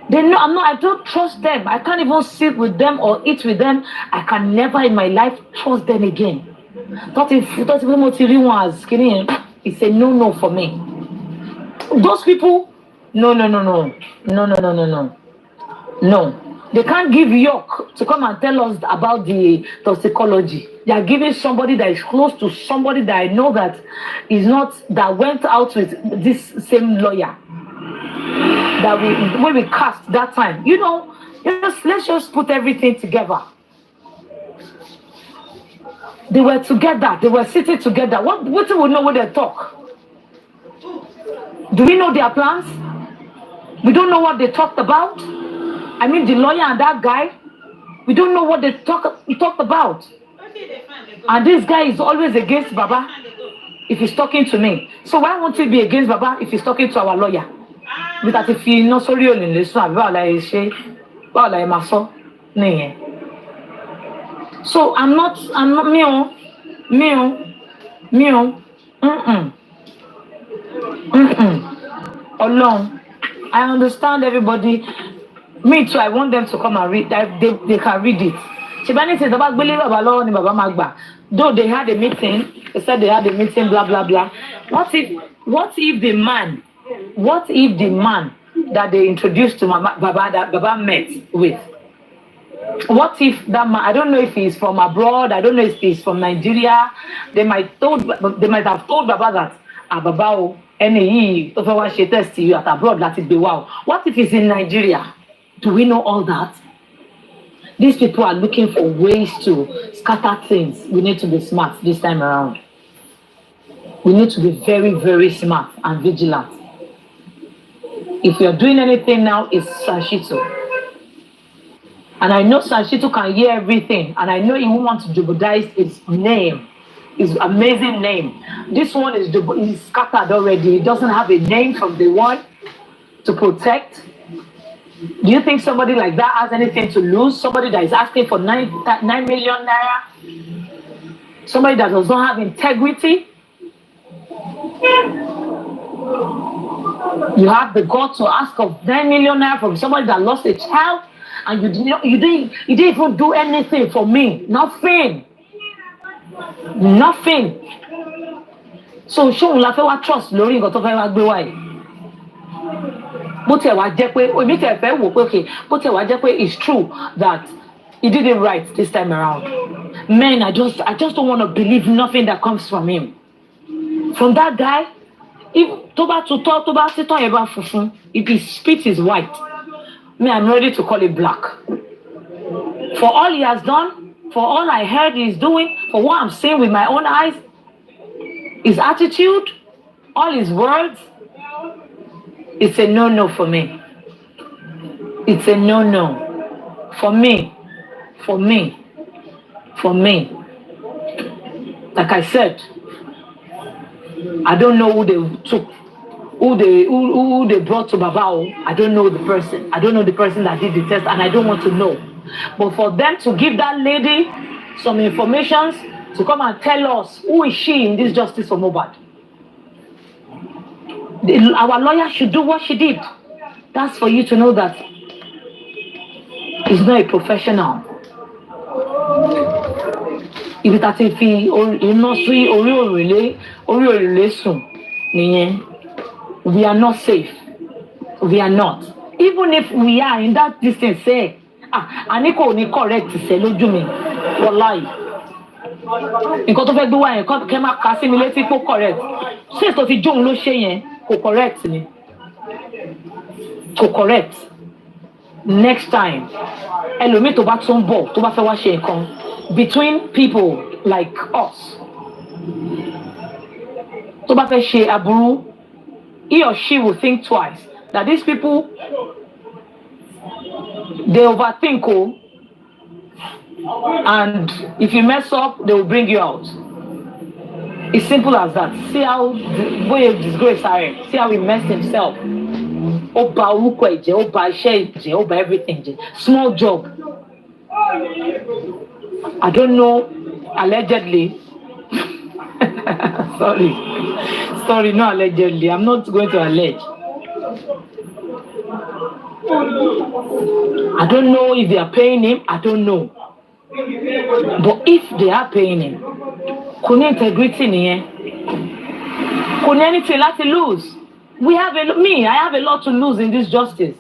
They know I don't trust them. I can't even sit with them or eat with them. I can never in my life trust them again. It's a no for me. Those people, no. No. They can't give York to come and tell us about the toxicology. They are giving somebody that is close to somebody that I know that went out with this same lawyer that when we cast that time. Let's just put everything together. They were together. They were sitting together. What do we know when they talk? Do we know their plans? We don't know what they talked about. I mean, the lawyer and that guy, we don't know what they talked about. And this guy is always against Baba if he's talking to me. So why won't he be against Baba if he's talking to our lawyer? But if he not sorry, Báwo la ẹ máa sọ nìyẹn? So I'm not me o. Alone. I understand everybody. Me too, I want them to come and read. They can read it. Shibani says about Billy Babalo and Baba Magba. Though they had a meeting, they said they had a meeting, blah blah blah. What if the man that they introduced to Baba that Baba met with? What if that man, I don't know if he's from abroad, I don't know if he's from Nigeria, they might have told Baba that Baba any he test you at abroad, let it be wow. What if he's in Nigeria? Do we know all that? These people are looking for ways to scatter things. We need to be smart this time around. We need to be very, very smart and vigilant. If you're doing anything now, it's Sanshito. And I know Sanshito can hear everything. And I know he won't want to jeopardize his name, his amazing name. This one is scattered already. It doesn't have a name from the one to protect. Do you think somebody like that has anything to lose? Somebody that is asking for 9 million naira? Somebody that does not have integrity? You have the God to ask of 9 million naira from somebody that lost a child, and you didn't even do anything for me. Nothing. So show la fẹ́ wá trust lórí nǹkan tó fẹ́ wá gbé wá yìí. Bó tiẹ̀ wá jẹ́ pé èmi tẹ̀ fẹ́ wò pé okay, bó tiẹ̀ wá jẹ́ pé it's true that he did it right this time around. Man, I just don't want to believe nothing that comes from him. From that guy, if if his spit is white, me, I'm ready to call it black. For all he has done, for all I heard he's doing, for what I'm seeing with my own eyes, his attitude, all his words, it's a no-no for me. It's a no-no. For me. Like I said, I don't know who they took, who they brought to Babao. I don't know the person. I don't know the person that did the test, and I don't want to know. But for them to give that lady some information to come and tell us who is she in this justice for Mohbad. Our lawyer should do what she did. That's for you to know that he's not a professional. If it is we are not safe. We are not. Even if we are in that distance, say, Aniko ni correct say lójú mi. Wallahi. Nǹkan tó fẹ́ gbé wá yẹn kẹ́ máa kà sí mi létí kó correct. Ṣé tó fi jóun ló ṣe yẹn kò correct ni. Kò correct. Next time, ẹlòmíì tó bá tún bọ̀ tó bá fẹ́ wá ṣe nǹkan between people like us. Tó bá fẹ́ ṣe aburú, he or she will think twice that these people, they overthink, and if you mess up, they will bring you out. It's simple as that. See how boy disgrace Harry. See how he messed himself. Oba orúkọ ẹ̀jẹ̀, oba iṣẹ́ ẹ̀jẹ̀, oba everything. Small job. I don't know, allegedly. Sorry, not allegedly. I'm not going to allege. I don't know if they are paying him. I don't know. But if they are paying him, kò ní integrity nìyẹn. Kò ní anything láti lose. I have a lot to lose in this justice.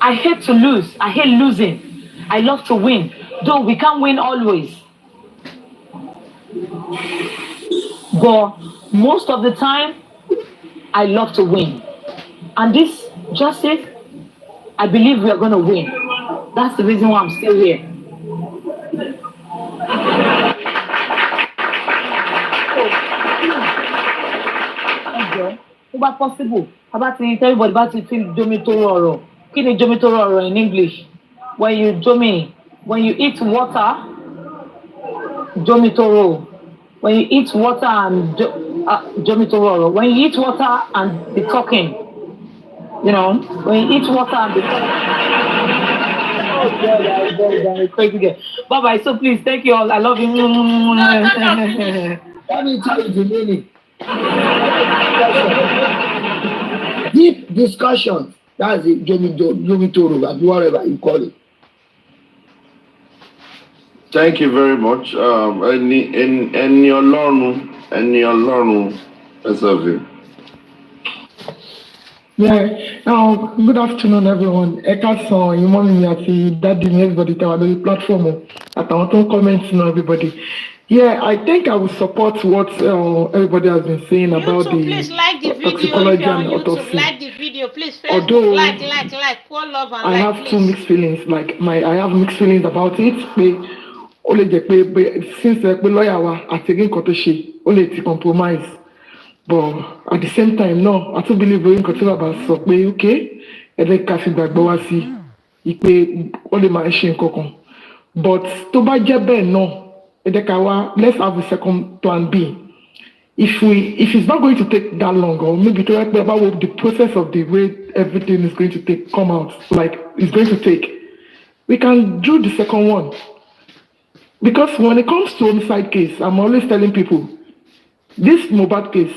I hate to lose. I hate losing. I love to win. Though we can't win always. But most of the time, I love to win. And this justice, I believe we are going to win. That's the reason why I'm still here. It's possible. About everybody about to feel jomitoro. Kí ni jomitoro in English? When you eat water, jomitoro. When you eat water and jomitoro. When you eat water and be talking, when you eat water and be talking. Bye-bye. So please, thank you all. I love you. Let me tell you the meaning. Deep discussions. That's it. Jomitoro, whatever you call it. Thank you very much. And your learn, as of you. Yeah, good afternoon, everyone. Ekason, you want me to that everybody on the platform. I want to comment to everybody. Yeah, I think I will support what everybody has been saying about YouTube, the please like the video. toxicology If you're on and YouTube, autopsy. like the video, please. Facebook, Although like, pour love and I like, have please. two mixed feelings. I have mixed feelings about it. Since the lawyer was taking Kotoshi, only to compromise. But at the same time, no, I don't believe we're going to about so okay, and then Kasi Bagbawasi, all the machine kokon. But to buy Jebe, no, let's have a second plan B. If it's not going to take that long, or maybe to talk about the process of the way everything is going to come out, like it's going to take, we can do the second one. Because when it comes to homicide case, I'm always telling people, this Mohbad case,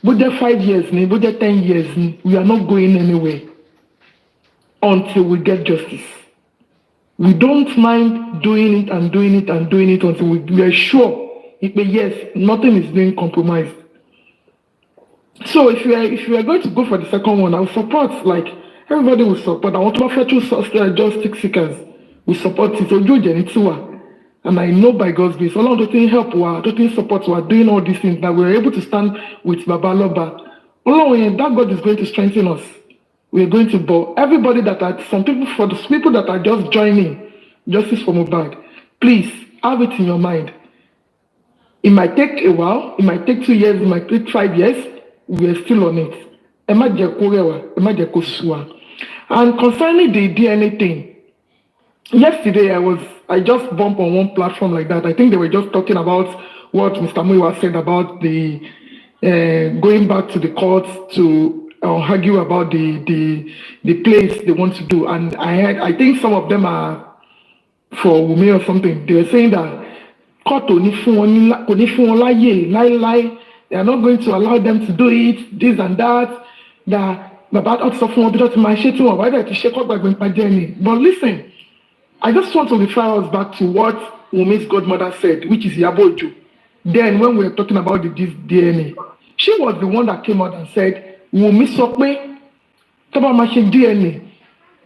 whether 5 years, whether 10 years, we are not going anywhere until we get justice. We don't mind doing it until we are sure, yes, nothing is being compromised. So if you are going to go for the second one, I will support, like everybody will support. I want to offer two justice seekers. We support it. And I know by God's grace, Allah doesn't help, doesn't support, we're doing all these things, that we're able to stand with Babaloba. Allah, that God is going to strengthen us. We're going to bow. Everybody that are, for the people that are just joining Justice for Mohbad, please have it in your mind. It might take a while, it might take 2 years, it might take 5 years, we are still on it. And concerning the DNA thing, yesterday I just bumped on one platform like that. I think they were just talking about what Mr. Muiwa said about the going back to the courts to argue about the place they want to do. And I think some of them are for Wumi or something. They were saying that court they are not going to allow them to do it, this and that. But listen, I just want to refer us back to what Wumi's godmother said, which is Yaboju. Then when we were talking about this DNA, she was the one that came out and said, Wumi Sokwe, Taba Machine DNA,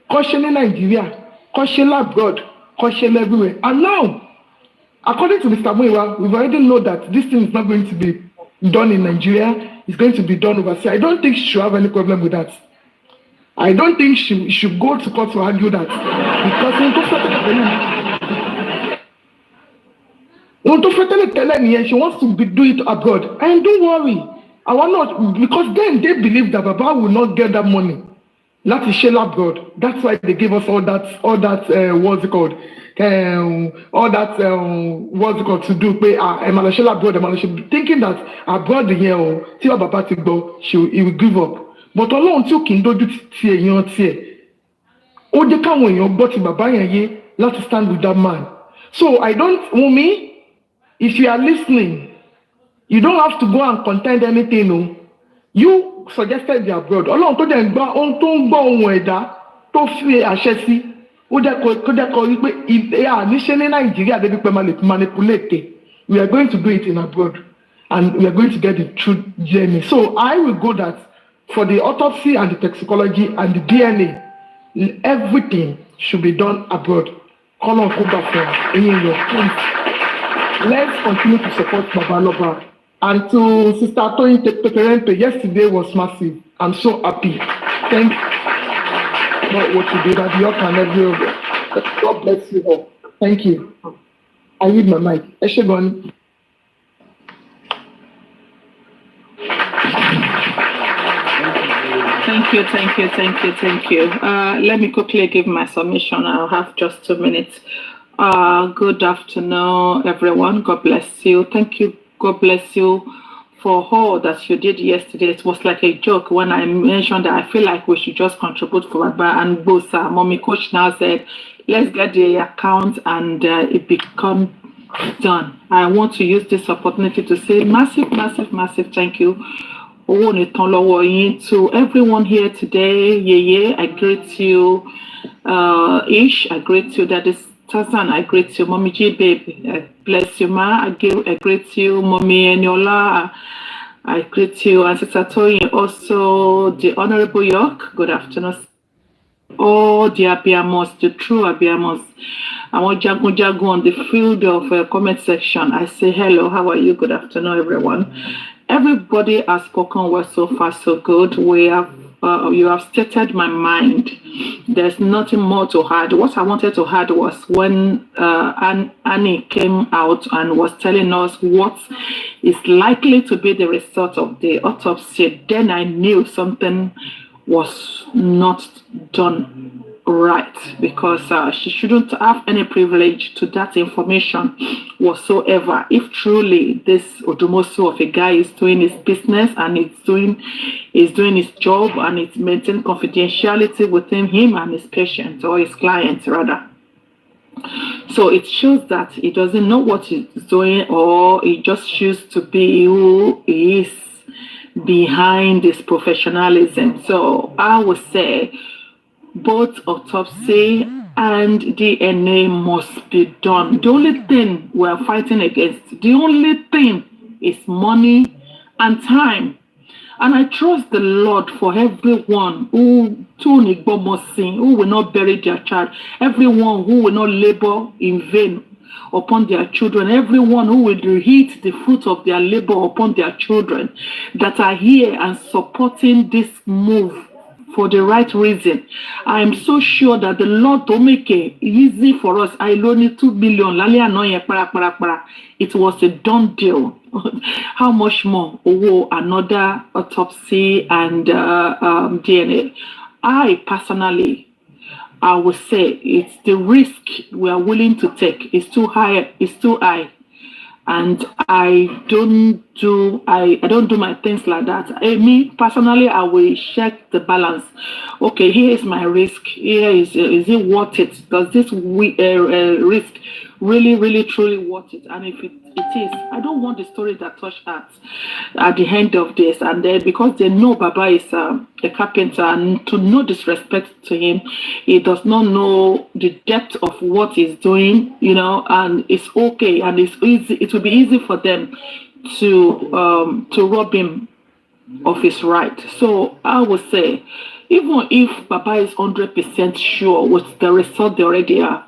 caution in Nigeria, caution abroad, caution everywhere. And now, according to Mr. Muiwa, we've already know that this thing is not going to be done in Nigeria, it's going to be done overseas. I don't think she should have any problem with that. I don't think she should go to court to argue that. Because she wants to do it abroad. And don't worry. I want not, because then they believe that Baba will not get that money. That is shell abroad. That's why they gave us all that what's it called? What's it called to do? Shell abroad, thinking that abroad here, till Baba to go, he will give up. But Ọlọ́run tí ó kì í dójú ti èèyàn tiẹ̀, ó jẹ́ káwọn èèyàn gbọ́ ti bàbá yẹn yé láti stand with that man. So Wunmi, if you are listening, you don't have to go and contend anything. No. You suggested the abroad. Ọlọ́run tó dẹ̀ ń gbọ́ ohun tó ń gbọ́ ohun ẹ̀dá tó fi àṣẹ sí, ó jẹ́ kó rí pé níṣẹ́ ní Nàìjíríà débi pé manipulate. We are going to do it in abroad and we are going to get the true journey. So I will go that for the autopsy and the toxicology and the DNA, everything should be done abroad. Call on Kuba for please. Let's continue to support Babaloba. And to Sister Toyin Peperente, yesterday was massive. I'm so happy. Thank you for what you did at York and everywhere. God bless you all. Thank you. I read my mic. Eshegon. Thank you. Let me quickly give my submission. I'll have just 2 minutes. Good afternoon, everyone. God bless you. Thank you. God bless you for all that you did yesterday. It was like a joke when I mentioned that I feel like we should just contribute for Baba and Bosa. Mommy Coach now said, let's get the account and it become done. I want to use this opportunity to say massive thank you. To everyone here today. Yeah, I greet you. Ish, I greet you. That is Tazan, I greet you. Mommy G, baby, bless you, ma. I greet you. Mommy Eniola, I greet you. And Sister Toyin, also the Honorable York. Good afternoon. All the Abiamos, the true Abiamos. I want Jagun on the field of comment section. I say hello, how are you? Good afternoon, everyone. Everybody has spoken well so far, so good. We have you have stated my mind. There's nothing more to add. What I wanted to add was when Annie came out and was telling us what is likely to be the result of the autopsy. Then I knew something was not done right, because she shouldn't have any privilege to that information whatsoever. If truly this Odumosu of a guy is doing his business and is doing his job and it's maintaining confidentiality within him and his patient or his client rather. So it shows that he doesn't know what he's doing, or he just chooses to be who he is behind his professionalism. So I would say both autopsy and DNA must be done. The only thing we are fighting against, the only thing is money and time. And I trust the Lord for everyone who will not bury their child, everyone who will not labor in vain upon their children, everyone who will eat the fruit of their labor upon their children, that are here and supporting this move for the right reason. I am so sure that the Lord will make it easy for us. I only 2 billion. It was a done deal. How much more? Oh, another autopsy and DNA. I personally, I would say it's the risk we are willing to take. It's too high. It's too high. And I don't do my things like that. Me personally, I will check the balance. Okay, here is my risk. Here is it worth it? Does this risk really truly worth it? And if it is, I don't want the story that touched at the end of this. And then because they know Baba is a carpenter, and to no disrespect to him, he does not know the depth of what he's doing, and it's okay, and it's easy. It will be easy for them to rob him of his right. So I would say, even if Baba is 100% sure with the result they already are,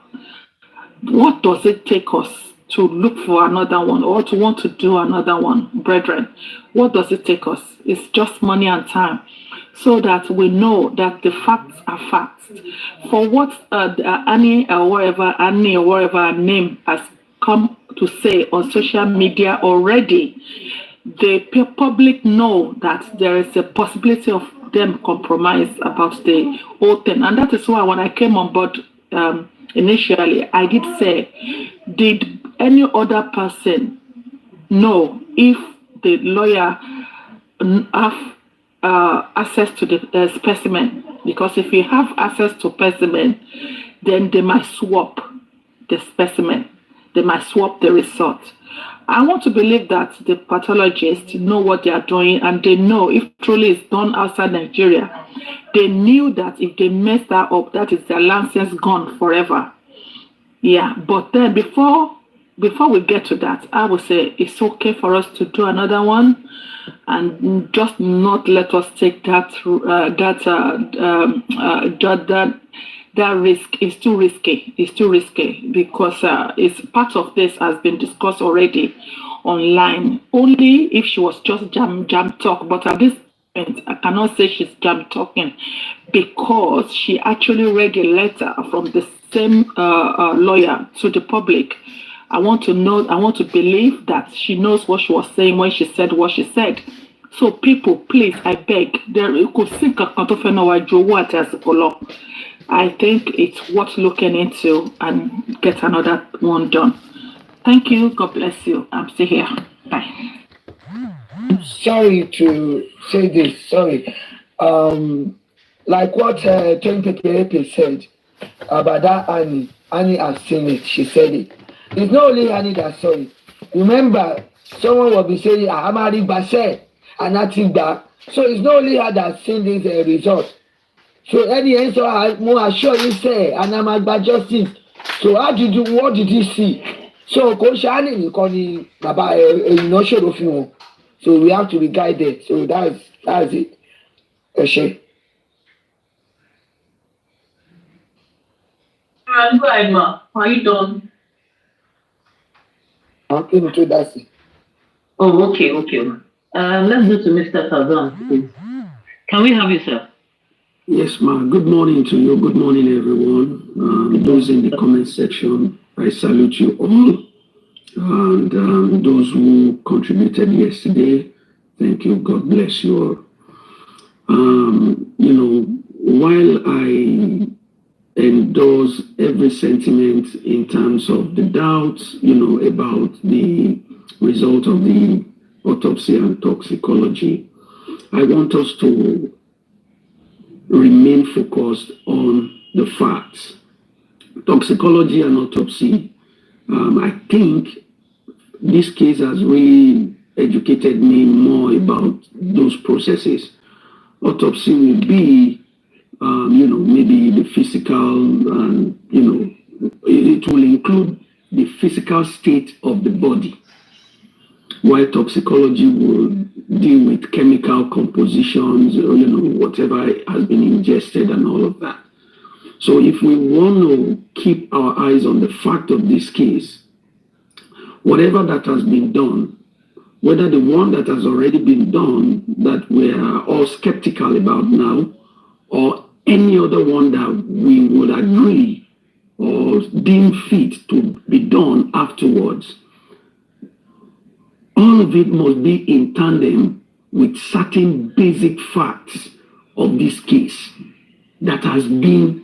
what does it take us to look for another one or to want to do another one, brethren? What does it take us? It's just money and time, so that we know that the facts are facts. For what Annie or whatever her name has come to say on social media already, the public know that there is a possibility of them compromise about the whole thing. And that is why when I came on board initially, I did say, did any other person know if the lawyer have access to the specimen? Because if you have access to specimen, then they might swap the specimen. They might swap the result. I want to believe that the pathologists know what they are doing, and they know if truly it's done outside Nigeria. They knew that if they mess that up, that is their license gone forever. Yeah, but then before we get to that, I would say it's okay for us to do another one, and just not let us take that risk. Is too risky. It's too risky because it's part of this has been discussed already online. Only if she was just jam talk, but at this point, I cannot say she's jam talking, because she actually read a letter from the same lawyer to the public. I want to believe that she knows what she was saying when she said what she said. So people, please, I beg, I think it's worth looking into and get another one done. Thank you. God bless you. I'm still here. Bye. sorry to say this, sorry. Like what Tony Pepe said about that Annie has seen it, she said it. It's not only Annie that saw it. Remember, someone will be saying, Ahamari Bashe, and nothing back. So it's not only her that seen this result. So any answer more sure you say, and I'm about justice. So what did you see? So Koshani Koni Baba not sure of you. So we have to be guided. So that's it. Okay. Go ahead, ma. Are you done? Okay, to that's it. Oh, okay. Let's go to Mr. Tazan, please. Can we have you, sir? Yes, ma'am. Good morning to you. Good morning, everyone. Those in the comment section, I salute you all. And those who contributed yesterday, thank you. God bless you all. While I endorse every sentiment in terms of the doubts, about the result of the autopsy and toxicology, I want us to remain focused on the facts. Toxicology and autopsy, I think this case has really educated me more about those processes. Autopsy will be, maybe the physical, and, it will include the physical state of the body, while toxicology will deal with chemical compositions, whatever has been ingested and all of that. So if we want to keep our eyes on the fact of this case, whatever that has been done, whether the one that has already been done that we are all skeptical about now, or any other one that we would agree or deem fit to be done afterwards, all of it must be in tandem with certain basic facts of this case that has been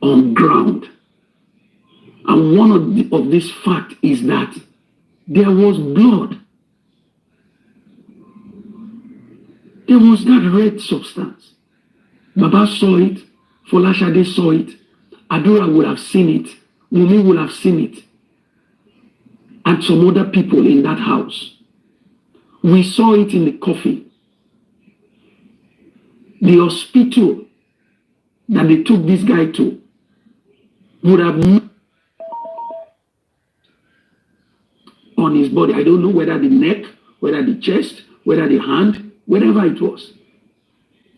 on ground. And one of this fact is that there was blood. There was that red substance. Baba saw it, Folashade saw it, Adura would have seen it, Mumi would have seen it, and some other people in that house. We saw it in the coffin. The hospital that they took this guy to would have on his body. I don't know whether the neck, whether the chest, whether the hand, whatever it was.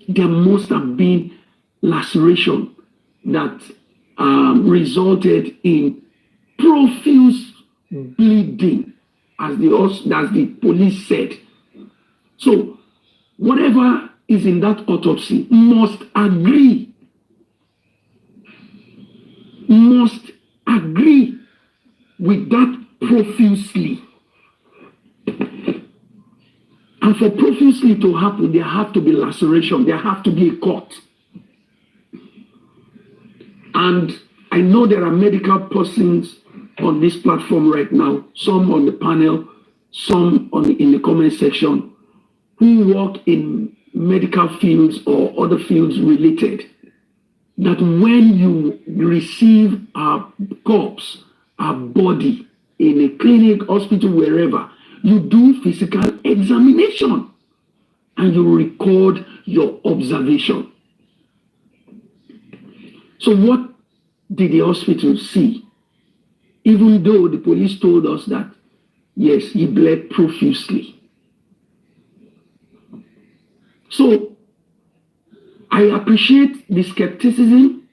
There must have been laceration that resulted in profuse bleeding, as the police said. So whatever is in that autopsy must agree with that profusely. And for profusely to happen, there have to be laceration, there have to be a cut. And I know there are medical persons on this platform right now, some on the panel, some in the comment section, who work in medical fields or other fields related, that when you receive a corpse, a body, in a clinic, hospital, wherever, you do physical examination and you record your observation. So what did the hospital see? Even though the police told us that, yes, he bled profusely. So I appreciate the skepticism